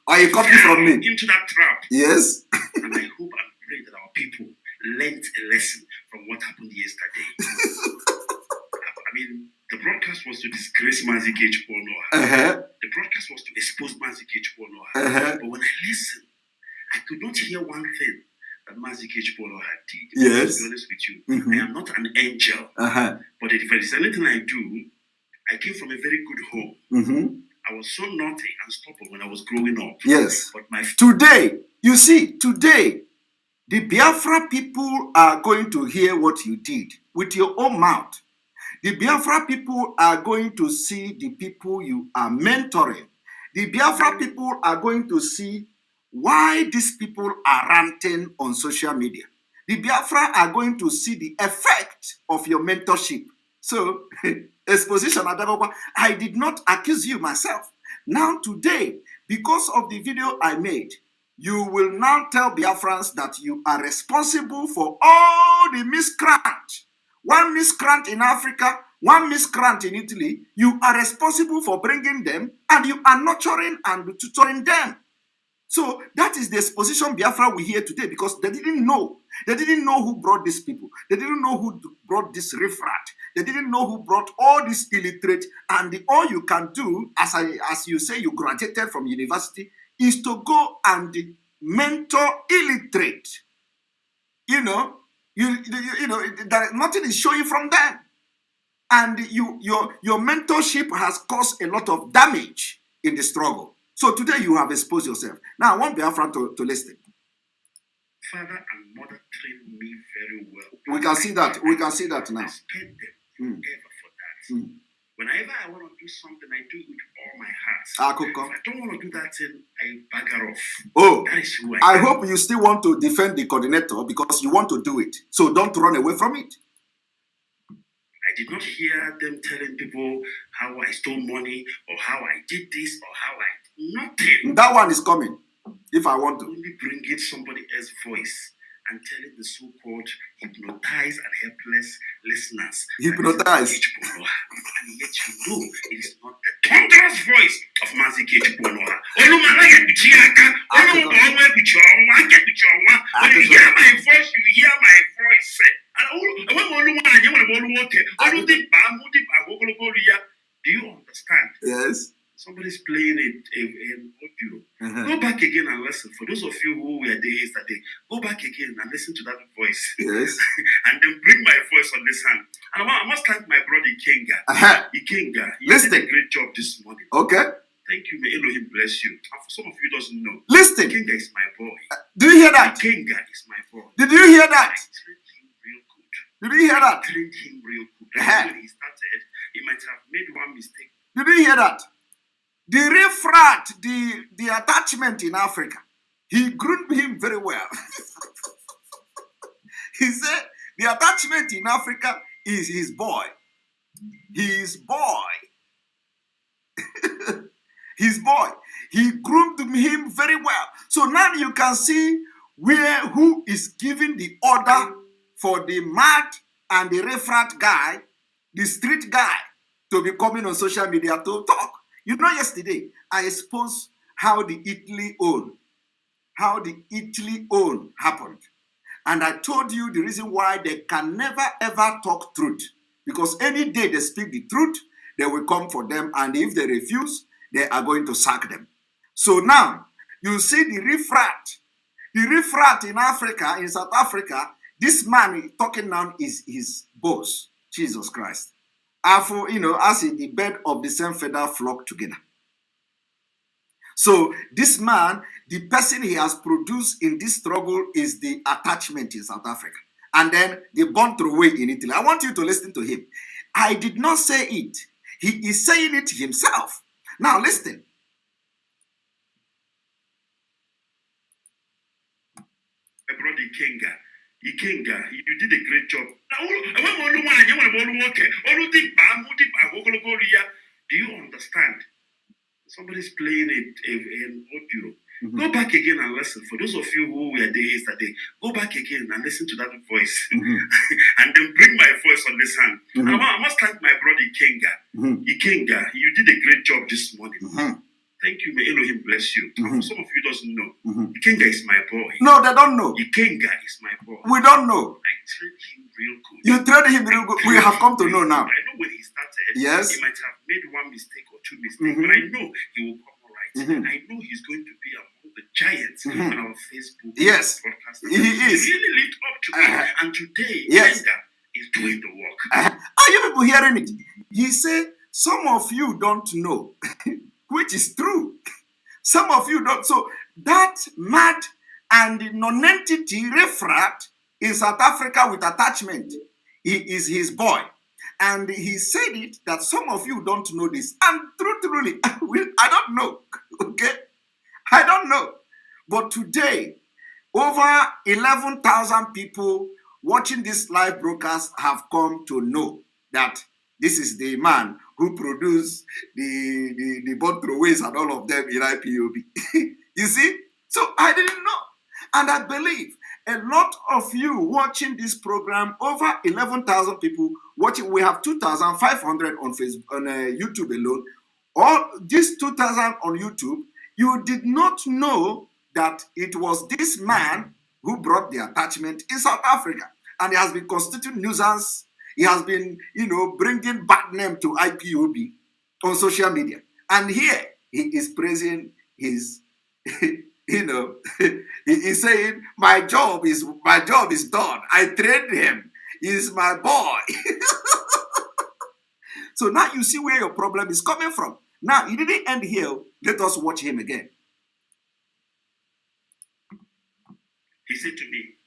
Or you copy from me.
Into that trap.
Yes.
And I hope and pray that our people learned a lesson from what happened yesterday. I mean, the broadcast was to disgrace Mazi Kechukwu-Onoha. The broadcast was to expose Mazi Kechukwu-Onoha. But when I listened, I could not hear one thing that Mazi Kechukwu-Onoha did.
Yes.
To be honest with you, I am not an angel. But if there is anything I do, I came from a very good home. I was so naughty and stubborn when I was growing up.
Yes.
But
today, you see, today, the Biafra people are going to hear what you did with your own mouth. The Biafra people are going to see the people you are mentoring. The Biafra people are going to see why these people are ranting on social media. The Biafra are going to see the effect of your mentorship. So, exposition, I did not accuse you myself. Now today, because of the video I made, you will now tell Biafrans that you are responsible for all the miscreants. One miscreant in Africa, one miscreant in Italy, you are responsible for bringing them and you are nurturing and tutoring them. So that is the exposition Biafra we hear today because they didn't know. They didn't know who brought these people. They didn't know who brought this riffraff. They didn't know who brought all these illiterate. And all you can do, as you say you graduated from university, is to go and mentor illiterate. You know, nothing is showing from them. And your mentorship has caused a lot of damage in the struggle. So today you have exposed yourself. Now I want Biafra to listen.
Father and mother trained me very well.
We can see that. We can see that now.
I respect them forever for that. Whenever I want to do something, I do it with all my heart. If I don't want to do that thing, I bagger off.
Oh,
that is who I am.
hope you still want to defend the coordinator because you want to do it. So don't run away from it.
I did not hear them telling people how I stole money or how I did this or how I nothing.
That one is coming. If I want to.
Only bring in somebody else's voice and telling the so-called hypnotized and helpless listeners.
Hypnotized.
And yet you know it is not the thunderous voice of Mazi Kechiponoha. When you hear my voice, you hear my voice. Do you understand?
Yes.
Somebody's playing an audio. Go back again and listen. For those of you who were there yesterday, go back again and listen to that voice.
Yes.
And then bring my voice on this hand. And I must thank my brother Ikenga. Ikenga, you did a great job this morning.
Okay.
Thank you. May Elohim bless you. And for some of you doesn't know,
listen.
Ikenga is my boy.
Do you hear that?
Ikenga is my boy.
Did you hear that?
I trained him real good.
Did you hear that?
I trained him real good. When he started, he might have made one mistake.
Did you hear that? The refrat, the attachment in Africa, he groomed him very well. He said the attachment in Africa is his boy. His boy. His boy. He groomed him very well. So now you can see who is giving the order for the mad and the refrat guy, the street guy, to be coming on social media to talk. You know, yesterday, I exposed how the Italy own happened. And I told you the reason why they can never, ever talk truth. Because any day they speak the truth, they will come for them. And if they refuse, they are going to sack them. So now, you see the refrat in Africa, in South Africa, this man talking now is his boss, Jesus Christ. As in the bed of the same feather flock together. So this man, the person he has produced in this struggle is the attachment in South Africa. And then the born throwaway in Italy. I want you to listen to him. I did not say it. He is saying it himself. Now listen.
My brother Ikenga, you did a great job. Do you understand? Somebody's playing an audio. Go back again and listen. For those of you who were there yesterday, go back again and listen to that voice. And then bring my voice on this hand. And I must thank my brother Ikenga. Ikenga, you did a great job this morning. Thank you. May Elohim bless you. And for some of you doesn't know, Ikenga is my boy.
No, they don't know.
Ikenga is my boy.
We don't know.
I trained him real good.
You trained him real good. We have come to know now.
I know when he started,
yes,
he might have made one mistake or two mistakes, but I know he will come all right. I know he's going to be among the giants on our Facebook broadcast.
He is.
He really lived up to it. And today, Ikenga is doing the work.
Are you people hearing it? He said, some of you don't know. Which is true. Some of you don't. So that mad and non-entity refrat in South Africa with attachment, he is his boy. And he said it that some of you don't know this. And truly, I don't know. Okay? I don't know. But today, over 11,000 people watching this live broadcast have come to know that this is the man who produced the bomb throwaways and all of them in IPOB. You see? So I didn't know. And I believe a lot of you watching this program, over 11,000 people watching, we have 2,500 on Facebook, on YouTube alone. All these 2,000 on YouTube, you did not know that it was this man who brought the attachment in South Africa. And he has been constituting nuisance. He has been, bringing bad name to IPOB on social media. And here, he is praising his, he is saying, my job is done. I trained him. He's my boy. So now you see where your problem is coming from. Now, it didn't end here. Let us watch him again.
He said to me,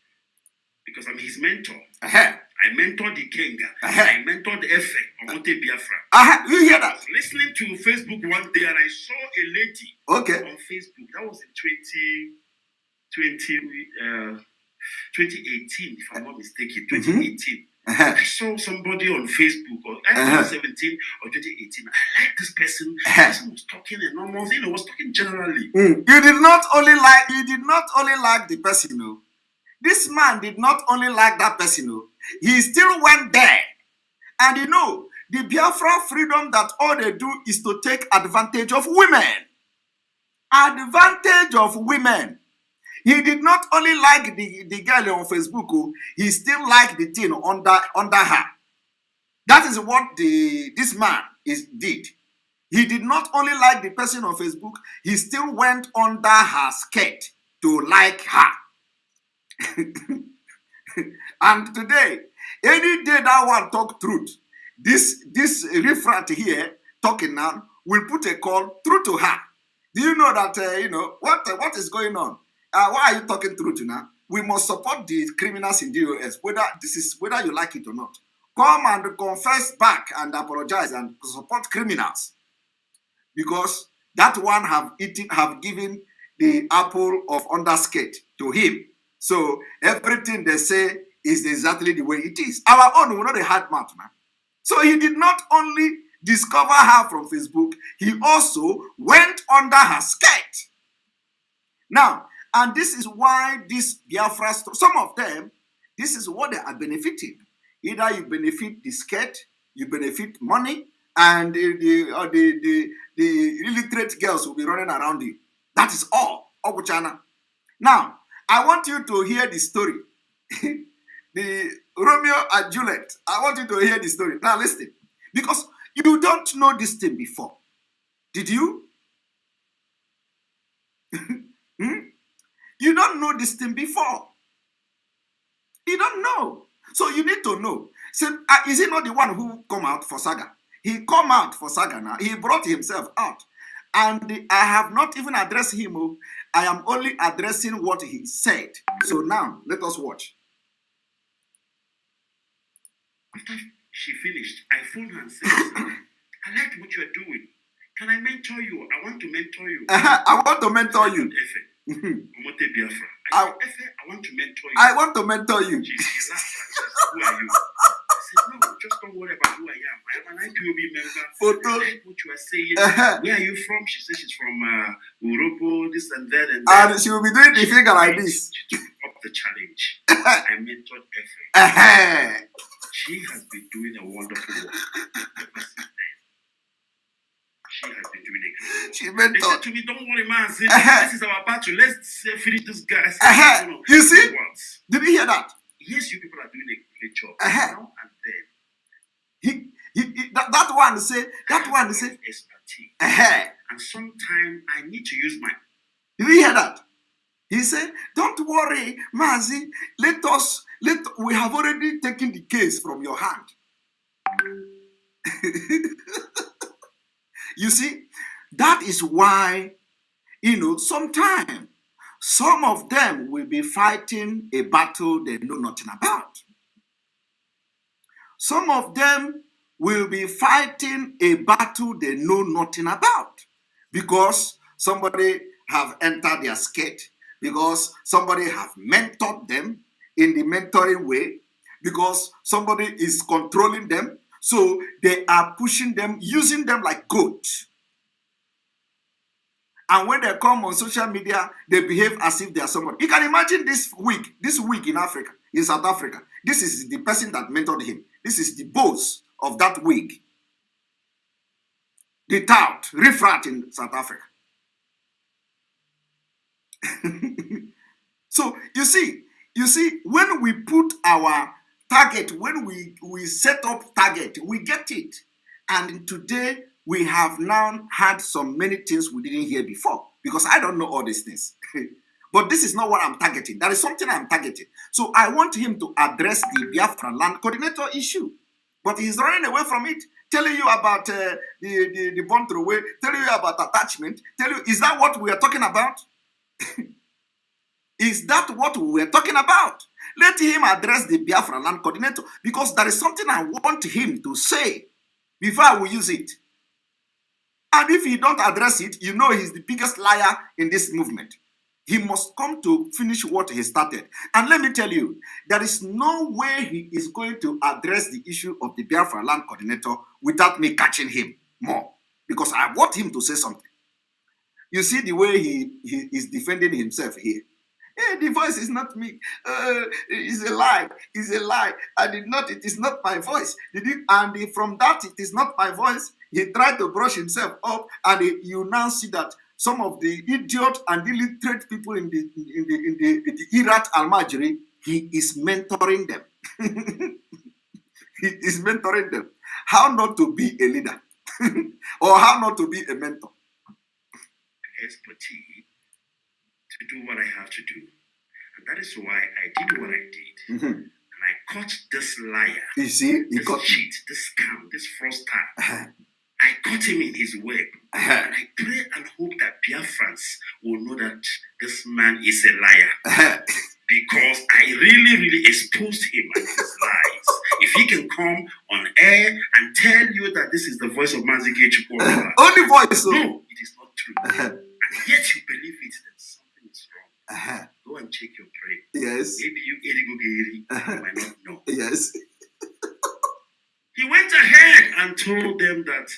because I'm his mentor,
I
mentored Ikenga. I mentored Efe, Omote Biafra.
You hear that?
I was listening to Facebook one day and I saw a lady on Facebook. That was in 2018, if I'm not mistaken. 2018. I saw somebody on Facebook, or 2017 or 2018. I like this person. The person was talking a normal thing. Was talking generally.
You did not only like the person, no. This man did not only like that person, he still went there. And the Biafra freedom that all they do is to take advantage of women. Advantage of women. He did not only like the girl on Facebook, he still liked the thing under her. That is what this man did. He did not only like the person on Facebook, he still went under her skirt to like her. And today, any day that one talk truth, this refrat here talking now will put a call through to her. Do you know that what is going on? Why are you talking truth now? We must support the criminals in the US, whether you like it or not. Come and confess back and apologize and support criminals, because that one have given the apple of underskirt to him. So everything they say is exactly the way it is. Our own, we're not a hard mouth, man. So he did not only discover her from Facebook, he also went under her skirt. Now, and this is why this Biafra, some of them, this is what they are benefiting. Either you benefit the skirt, you benefit money, and the illiterate girls will be running around you. That is all. Now, I want you to hear the story. The Romeo and Juliet. I want you to hear the story. Now listen. Because you don't know this thing before. Did you? You don't know this thing before. You don't know. So you need to know. So, is he not the one who come out for Saga? He come out for Saga now. He brought himself out. And I have not even addressed him. I am only addressing what he said. So now, let us watch.
After she finished, I phoned her and said, I like what you are doing. Can I mentor you? I want to mentor you.
I want to mentor you.
I want to mentor you.
I want to mentor you.
She laughed. Who are you? I said, no, just don't worry about who I am. I am an IPOB member. I like what you are saying. Where are you from? She said she's from Urobo, this and that.
And she will be doing the finger like this.
She took up the challenge. I mentored Efe. She has been doing a wonderful work. She has been doing it.
She mentored.
They said to me, don't worry, man. This is our battle. Let's finish this guy.
You see? Did you hear that?
Yes, you people are doing a great job. Now and
then. That one say.
Expertise. And sometimes I need to use my.
Did you hear that? He said, don't worry, Mazi. We have already taken the case from your hand. You see, that is why, sometimes some of them will be fighting a battle they know nothing about. Some of them will be fighting a battle they know nothing about because somebody have entered their skirt, because somebody have mentored them in the mentoring way, because somebody is controlling them. So they are pushing them, using them like goats. And when they come on social media, they behave as if they are somebody. You can imagine this week in Africa, in South Africa. This is the person that mentored him. This is the boss of that week. The tout, refrat in South Africa. So you see, when we put our target, when we set up target, we get it. And today we have now had many things we didn't hear before, because I don't know all these things. But this is not what I'm targeting. That is something I'm targeting. So I want him to address the Biafra land coordinator issue. But he's running away from it, telling you about the bond throwaway, telling you about attachment, is that what we are talking about? Is that what we were talking about? Let him address the Biafra land coordinator, because there is something I want him to say before I will use it. And if he don't address it, he's the biggest liar in this movement. He must come to finish what he started. And let me tell you, there is no way he is going to address the issue of the Biafra land coordinator without me catching him more, because I want him to say something. You see the way he is defending himself here. Hey, the voice is not me. It's a lie. It's a lie. I did not. It is not my voice. Did you? And from that, it is not my voice. He tried to brush himself up, and you now see that some of the idiot and illiterate people in the Irat Almajiri, he is mentoring them. He is mentoring them. How not to be a leader, or how not to be a mentor.
Expertise to do what I have to do. And that is why I did what I did. And I caught this liar,
you see,
this cheat, this scam, this fraudster. I caught him in his web. And I pray and hope that Biafrans will know that this man is a liar. Because I really exposed him and his lies. If he can come on air and tell you that this is the voice of Mazike Chukwuemeka,
only voice.
no, it is not true. And yet you believe it, then something is wrong. Go and check your brain.
Yes.
Maybe you might not know.
Yes.
He went ahead and told them that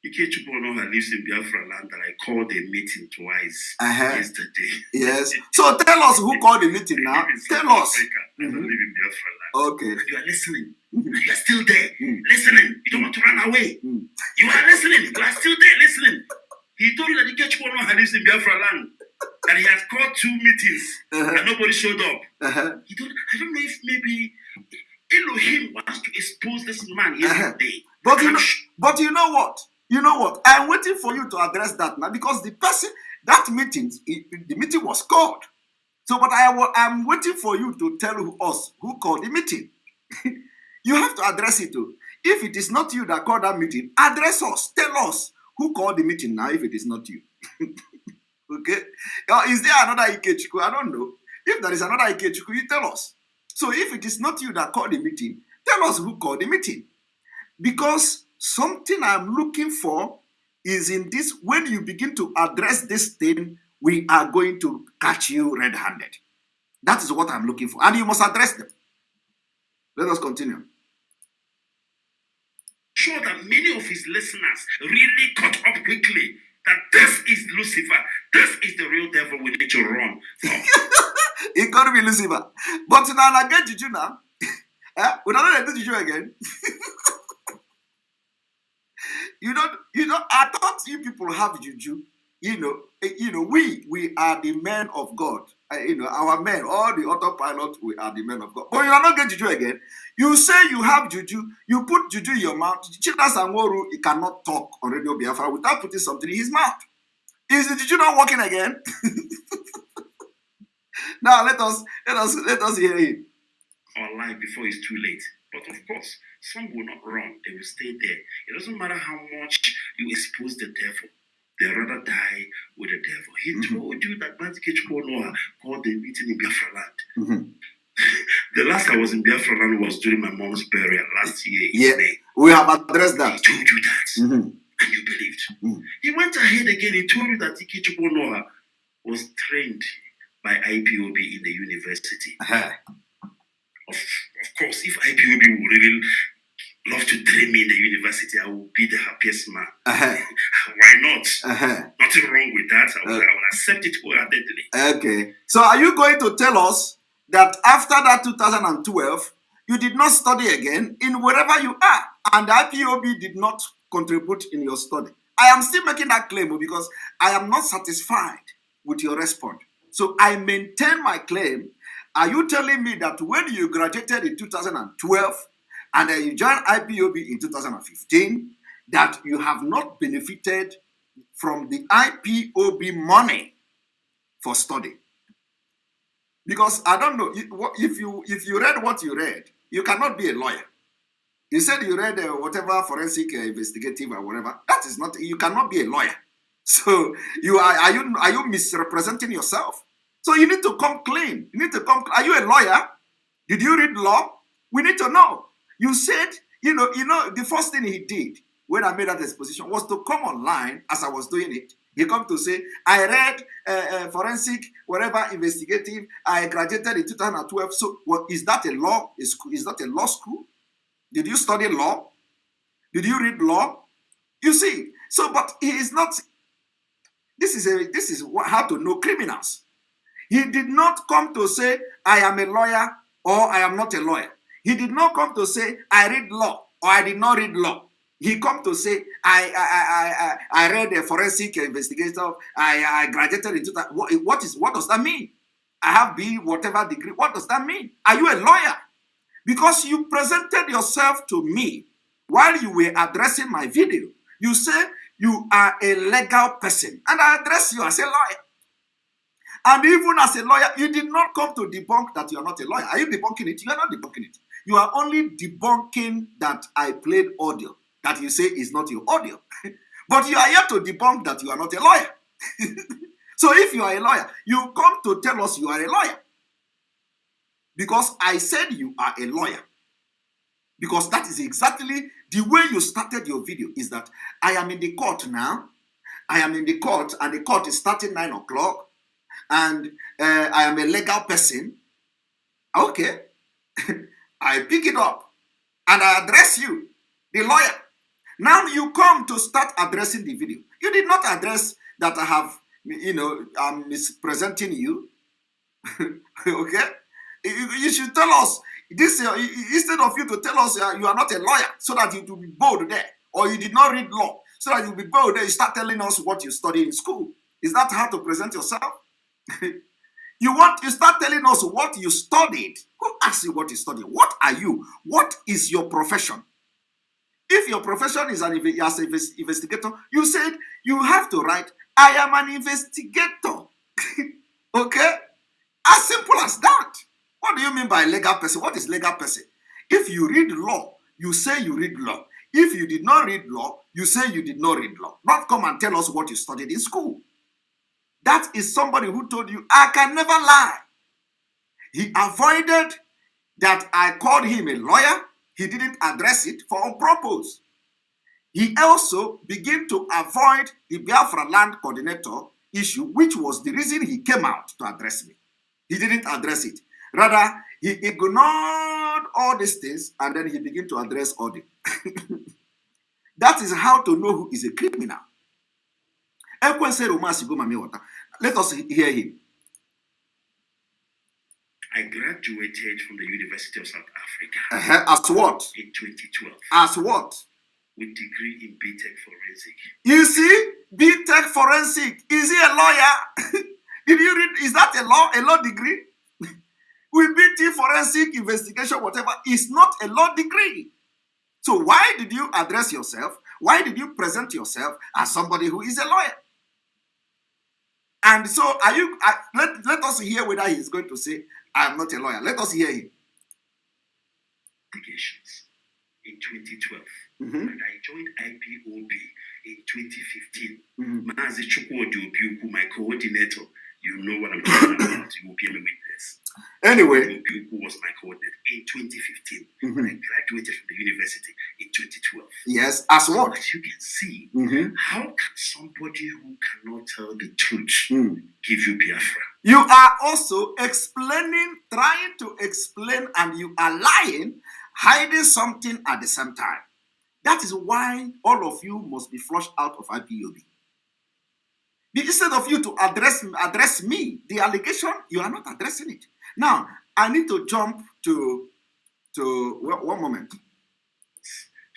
Ike Chukwuemeka lives in Biafra land, that I called a meeting twice yesterday.
Yes. So tell us who called the meeting now. Tell us.
I don't live in Biafra land.
Okay.
And you are listening. And you are still there, listening. You don't want to run away. You are listening. You are still there, listening. He told you that Ike Chukwuemeka lives in Biafra land, that he has called 2 meetings and nobody showed up. I don't know if maybe Elohim wants to expose this man yesterday.
But you know what? You know what? I'm waiting for you to address that now, because the meeting was called. So, but I'm waiting for you to tell us who called the meeting. You have to address it too. If it is not you that called that meeting, address us. Tell us who called the meeting now if it is not you. Okay? Is there another Ikechukwu? I don't know. If there is another Ikechukwu, you tell us. So if it is not you that called the meeting, tell us who called the meeting. Because something I'm looking for is in this, when you begin to address this thing, we are going to catch you red-handed. That is what I'm looking for. And you must address them. Let us continue.
Sure that many of his listeners really caught up quickly that this is Lucifer. This is the real devil we need to run from.
It got to be Lucifer. But now I get juju now. We're not going to do juju again. You know, I thought you people have juju. We are the men of God. Our men, all the autopilot, we are the men of God. But you are not getting juju again. You say you have juju, you put juju in your mouth. Chida Sangoru, he cannot talk on Radio Biafra without putting something in his mouth. Is the juju not working again? Now let us hear him.
Our life before it's too late. But of course, some will not run. They will stay there. It doesn't matter how much you expose the devil. They rather die with the devil. He told you that Mazike Chukwuemeka called the meeting in Biafra land. The last I was in Biafra land was during my mom's burial last year in May.
We have addressed that.
He told you that. And you believed. He went ahead again. He told you that Ike Chukwuemeka was trained by IPOB in the university. Of course, if IPOB would really love to train me in the university, I will be the happiest man. Why not? Nothing wrong with that. I will accept it wholeheartedly.
Okay. So are you going to tell us that after that 2012, you did not study again in wherever you are, and the IPOB did not contribute in your study? I am still making that claim because I am not satisfied with your response. So I maintain my claim. Are you telling me that when you graduated in 2012 and then you joined IPOB in 2015, that you have not benefited from the IPOB money for study? Because I don't know, if you read what you read, you cannot be a lawyer. You said you read whatever forensic investigative or whatever. That is not, you cannot be a lawyer. So are you misrepresenting yourself? So you need to come clean. You need to come. Are you a lawyer? Did you read law? We need to know. You said, the first thing he did when I made that exposition was to come online as I was doing it. He come to say, I read forensic, whatever investigative. I graduated in 2012. So, is that a law? Is that a law school? Did you study law? Did you read law? You see. So, but he is not. This is how to know criminals. He did not come to say, I am a lawyer or I am not a lawyer. He did not come to say, I read law or I did not read law. He come to say, I read a forensic investigator, I graduated into that. What does that mean? I have B, whatever degree. What does that mean? Are you a lawyer? Because you presented yourself to me while you were addressing my video. You say you are a legal person, and I address you as a lawyer. And even as a lawyer, you did not come to debunk that you are not a lawyer. Are you debunking it? You are not debunking it. You are only debunking that I played audio that you say is not your audio. But you are here to debunk that you are not a lawyer. So if you are a lawyer, you come to tell us you are a lawyer. Because I said you are a lawyer. Because that is exactly the way you started your video, is that I am in the court now. I am in the court, and the court is starting 9 o'clock. And I am a legal person. Okay. I pick it up and I address you, the lawyer. Now you come to start addressing the video. You did not address that I have, I'm mispresenting you. Okay? You should tell us this, instead of you to tell us you are not a lawyer, so that you will be bold there. Or you did not read law, so that you'll be bold there. You start telling us what you studied in school. Is that how to present yourself? You start telling us what you studied. Who asked you what you studied? What are you? What is your profession? If your profession is as an investigator, you said you have to write, I am an investigator. Okay? As simple as that. What do you mean by legal person? What is legal person? If you read law, you say you read law. If you did not read law, you say you did not read law. Not come and tell us what you studied in school. That is somebody who told you, I can never lie. He avoided that I called him a lawyer. He didn't address it for a purpose. He also began to avoid the Biafra land coordinator issue, which was the reason he came out to address me. He didn't address it. Rather, he ignored all these things, and then he began to address all the. That is how to know who is a criminal. Let us hear him.
I graduated from the University of South Africa.
As what?
In 2012.
As what?
With degree in BTech Forensic.
You see? BTech Forensic. Is he a lawyer? Did you read? Is that a law degree? With BT Forensic Investigation, whatever, is not a law degree. So why did you address yourself? Why did you present yourself as somebody who is a lawyer? And so let us hear whether he is going to say, I am not a lawyer. Let us hear him.
In 2012. And I joined IPOB in 2015. Mazi Chukwudi, my coordinator, you know what I'm talking about. You will be a witness.
Anyway.
Who was my coordinator in 2015. I graduated from the university in 2012.
Yes, as what?
As you can see, how can somebody who cannot tell the truth give you Biafra?
You are also trying to explain, and you are lying, hiding something at the same time. That is why all of you must be flushed out of IPOB. Instead of you to address me, the allegation, you are not addressing it. Now, I need to jump to one moment.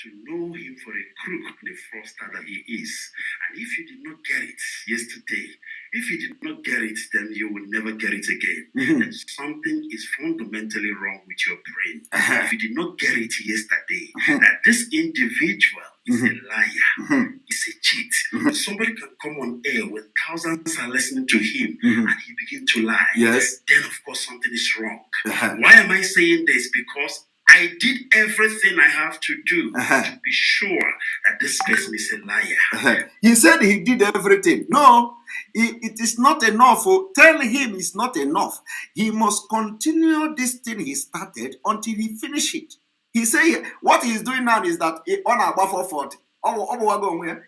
To know him for a crook, the fraudster that he is. And if you did not get it yesterday, if you did not get it, then you will never get it again. And something is fundamentally wrong with your brain. If you did not get it yesterday, that this individual is a liar, is a cheat. Somebody can come on air when thousands are listening to him and he begins to lie.
Yes.
Then, of course, something is wrong. Why am I saying this? Because I did everything I have to do to be sure that this person is a liar.
He said he did everything. No, it is not enough. Tell him it's not enough. He must continue this thing he started until he finish it. He said what he is doing now is that on our 440,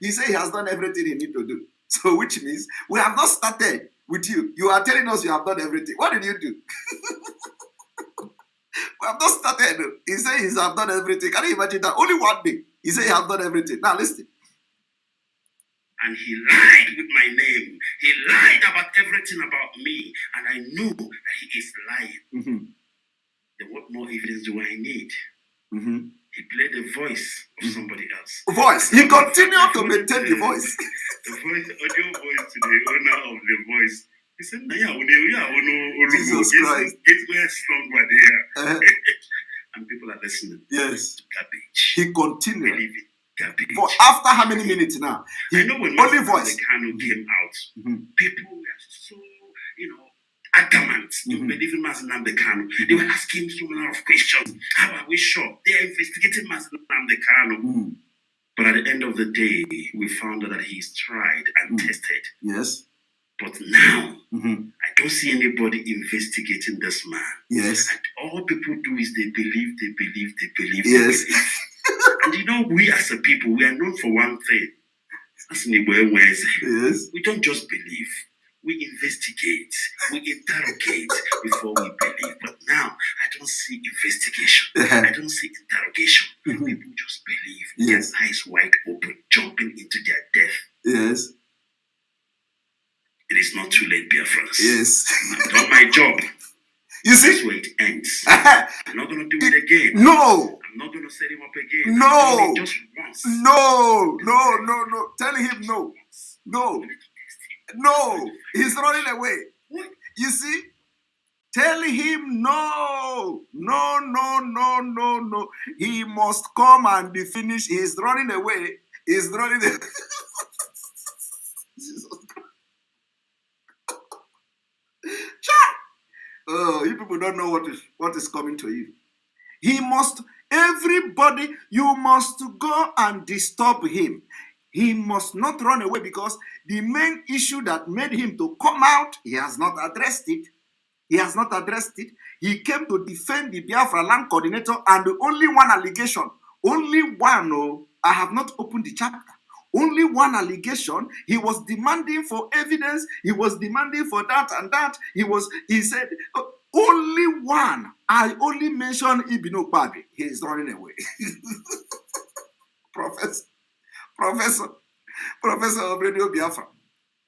he said he has done everything he need to do. So which means we have not started with you. You are telling us you have done everything. What did you do? We have not started. He said he has done everything. Can you imagine that? Only one day. He said he has done everything. Now listen.
And he lied with my name. He lied about everything everything about me, and I knew that he is lying, then what more evidence do I need? He played the voice of somebody else.
Voice. He continued to maintain the voice.
The voice, audio voice to the owner of the voice. He said, Jesus
Christ.
It's strong by there. And people are listening.
Yes.
Garbage.
He continued.
Believe it. Garbage.
For after how many minutes now?
I know when
only voice.
The Kano came out, people were so, adamant to believe in Mazi Nnamdi Kanu. They were asking so many of questions. How are we sure? They are investigating Mazi Nnamdi Kanu. But at the end of the day, we found out that he's tried and tested.
Yes.
But now, I don't see anybody investigating this man.
Yes.
And all people do is they believe.
Yes.
And we as a people, we are known for one thing.
Yes.
We don't just believe. We investigate, we interrogate before we believe. But now, I don't see investigation. I don't see interrogation. People just believe.
Yes.
Their eyes wide open, jumping into their death.
Yes.
It is not too late, Biafrans.
Yes.
I've done my job.
You see?
That's where it ends. I'm not going to do it again.
No.
I'm not going to set him up again.
No.
Just once.
No. Tell him no. No. He's running away.
What?
You see? Tell him no. No. He must come and be finished. He's running away. Jesus Christ. Oh, you people don't know what is coming to you. Everybody, you must go and disturb him. He must not run away because the main issue that made him to come out, he has not addressed it. He came to defend the Biafra land coordinator, and the only one allegation, I have not opened the chapter. Only one allegation. He was demanding for evidence. He was demanding for that and that. He said, only one. I only mentioned Ibino Padre. He is running away. Professor of Radio Biafra.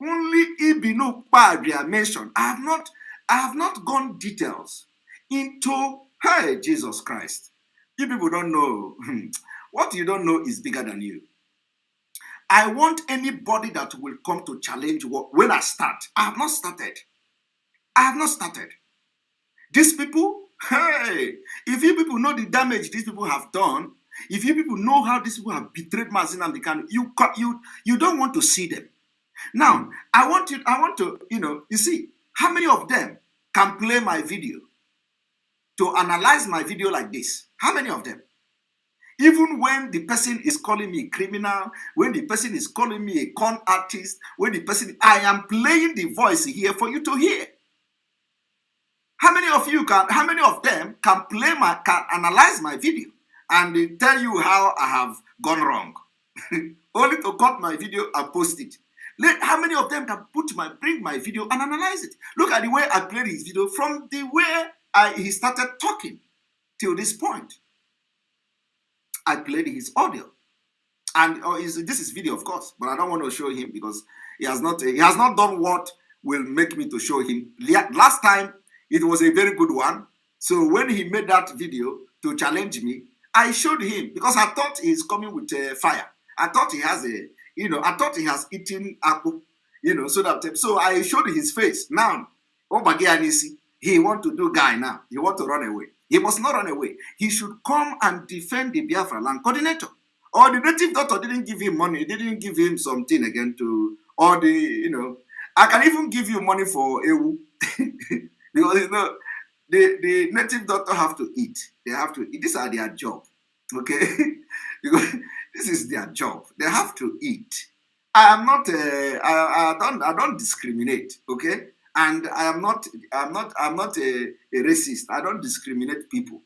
Only Ibino Padre I mentioned. I have not gone details into, hey, Jesus Christ. You people don't know. What you don't know is bigger than you. I want anybody that will come to challenge when I start. I have not started. These people, hey, if you people know the damage these people have done, if you people know how these people have betrayed Mazi Nnamdi Kanu, you don't want to see them. Now, I want to, you see, how many of them can play my video to analyze my video like this? How many of them? Even when the person is calling me a criminal, when the person is calling me a con artist, I am playing the voice here for you to hear. How many of them can analyze my video and tell you how I have gone wrong? Only to cut my video and post it. How many of them can bring my video and analyze it? Look at the way I played his video from the way he started talking till this point. I played his audio, and this is video, of course, but I don't want to show him because he has not done what will make me to show him. Last time it was a very good one, so when he made that video to challenge me, I showed him because I thought he's coming with fire. I thought he has eaten apple, so I showed his face. Now, he want to do guy now. He want to run away. He must not run away. He should come and defend the Biafra land coordinator. Or the native doctor didn't give him money, didn't give him something again I can even give you money for Ewu. Because the native doctor have to eat. They have to eat. These are their job. Okay? Because this is their job. They have to eat. I don't discriminate, okay? And I'm not a racist. I don't discriminate people.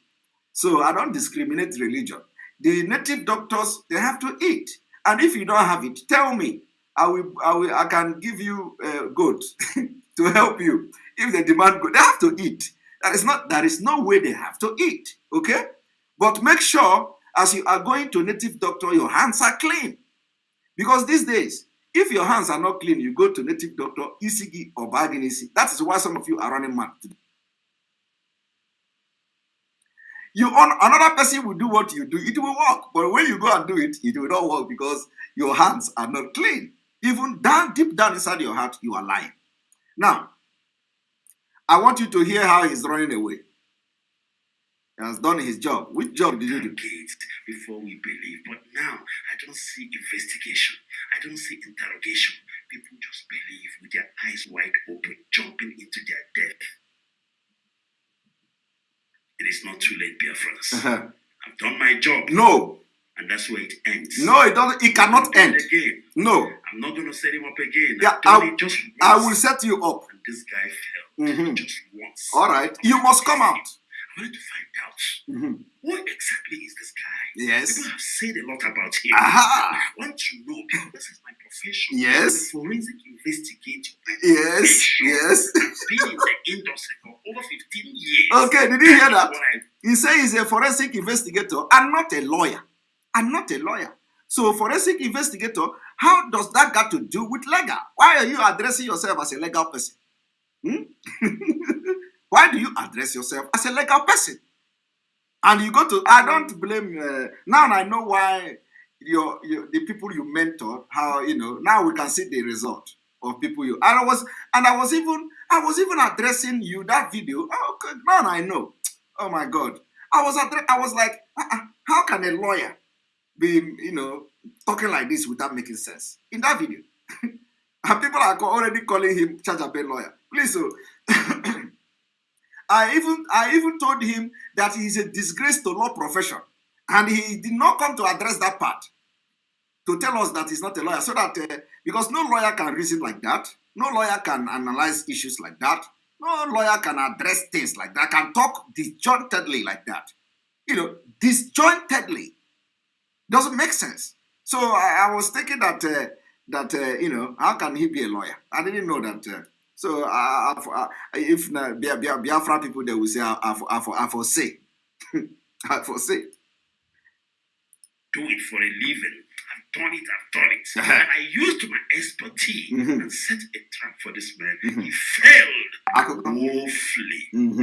So I don't discriminate religion. The native doctors, they have to eat. And if you don't have it, tell me. I can give you goat to help you. If they demand goat, they have to eat. There is no way they have to eat. Okay? But make sure as you are going to native doctor, your hands are clean. Because these days, If your hands are not clean, you go to native doctor, ECG or Baginisi. That is why some of you are running mad today. Another person will do what you do, it will work. But when you go and do it, it will not work because your hands are not clean. Even deep down inside your heart, you are lying. Now, I want you to hear how he's running away. He has done his job. Which job did you do?
Before we believe, but now I don't see investigation. I don't see interrogation. People just believe with their eyes wide open, jumping into their death. It is not too late, Biafrans. I've done my job.
No.
And that's where it ends.
No, it doesn't. It cannot end.
Again.
No.
I'm not going to set him up again.
Yeah, I will set you up.
And this guy fell just once.
All right. You must come out.
I wanted to find out what exactly is this guy?
Yes.
People have said a lot about him.
Aha.
I want to know because this is my profession.
Yes.
Forensic investigator.
Yes. Yes.
I've been in the industry for over 15 years.
Okay, did you hear that? He says he's a forensic investigator and not a lawyer. I'm not a lawyer. So forensic investigator, how does that got to do with legal? Why are you addressing yourself as a legal person? Why do you address yourself as a legal person? And you go to, I don't blame, now I know why the people you mentor, how, now we can see the result of people you, I was even addressing you, that video, oh, okay, now I know. Oh my God. I was like, how can a lawyer be, talking like this without making sense? In that video. And people are already calling him chargeable lawyer. Please, so I even told him that he is a disgrace to law profession, and he did not come to address that part, to tell us that he's not a lawyer, so that because no lawyer can reason like that, no lawyer can analyze issues like that, no lawyer can address things like that, can talk disjointedly like that. Disjointedly doesn't make sense. So I was thinking that how can he be a lawyer? I didn't know that. So if Biafra people, they will say, I foresee. I foresee.
Do it for a living. I've done it. And I used my expertise and set a trap for this man. He failed woefully.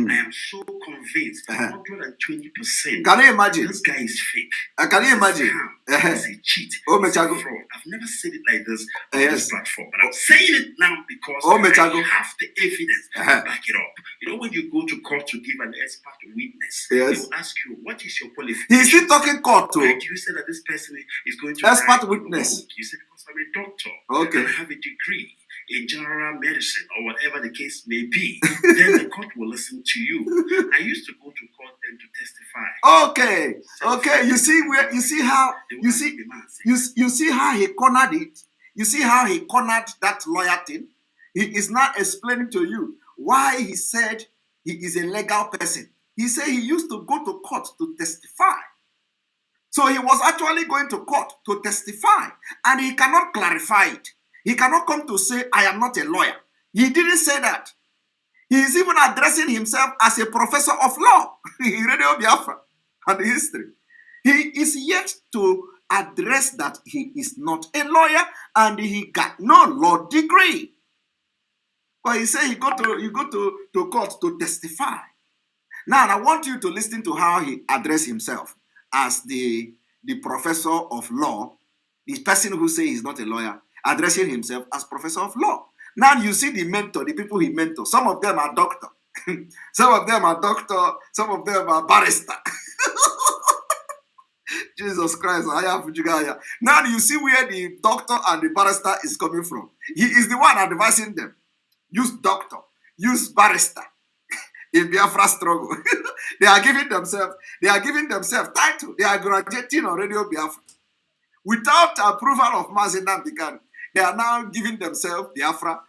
I am so convinced, 120%.
Can you imagine?
This guy is fake.
Can you imagine?
He's a cheat. He's a fraud. I've never said it like this on this platform, but I'm saying it now because I have the evidence to back it up. When you go to court to give an expert witness, they will ask you, what is your qualification?
He's still talking court too.
Why do you say that this person is going to
expert witness?
You say because I'm a doctor.
Okay.
And I have a degree in general medicine or whatever the case may be. Then the court will listen to you. I used to go to court then to testify.
Okay. You see how he cornered it. You see how he cornered that lawyer thing. He is now explaining to you why he said he is a legal person. He said he used to go to court to testify. So he was actually going to court to testify, and he cannot clarify it. He cannot come to say, I am not a lawyer. He didn't say that. He is even addressing himself as a professor of law in Radio Biafra and history. He is yet to address that he is not a lawyer and he got no law degree. But he said you go to court to testify. Now, I want you to listen to how he addressed himself as the professor of law, the person who says he's not a lawyer, addressing himself as professor of law. Now you see the mentor, the people he mentor. Some of them are doctor. Some of them are doctor. Some of them are barrister. Jesus Christ. Now you see where the doctor and the barrister is coming from. He is the one advising them. Use doctor. Use barrister. In Biafra struggle. They are giving themselves title. They are graduating on Radio Biafra. Without approval of Mazi Nnamdi Kanu, they are now giving themselves Biafra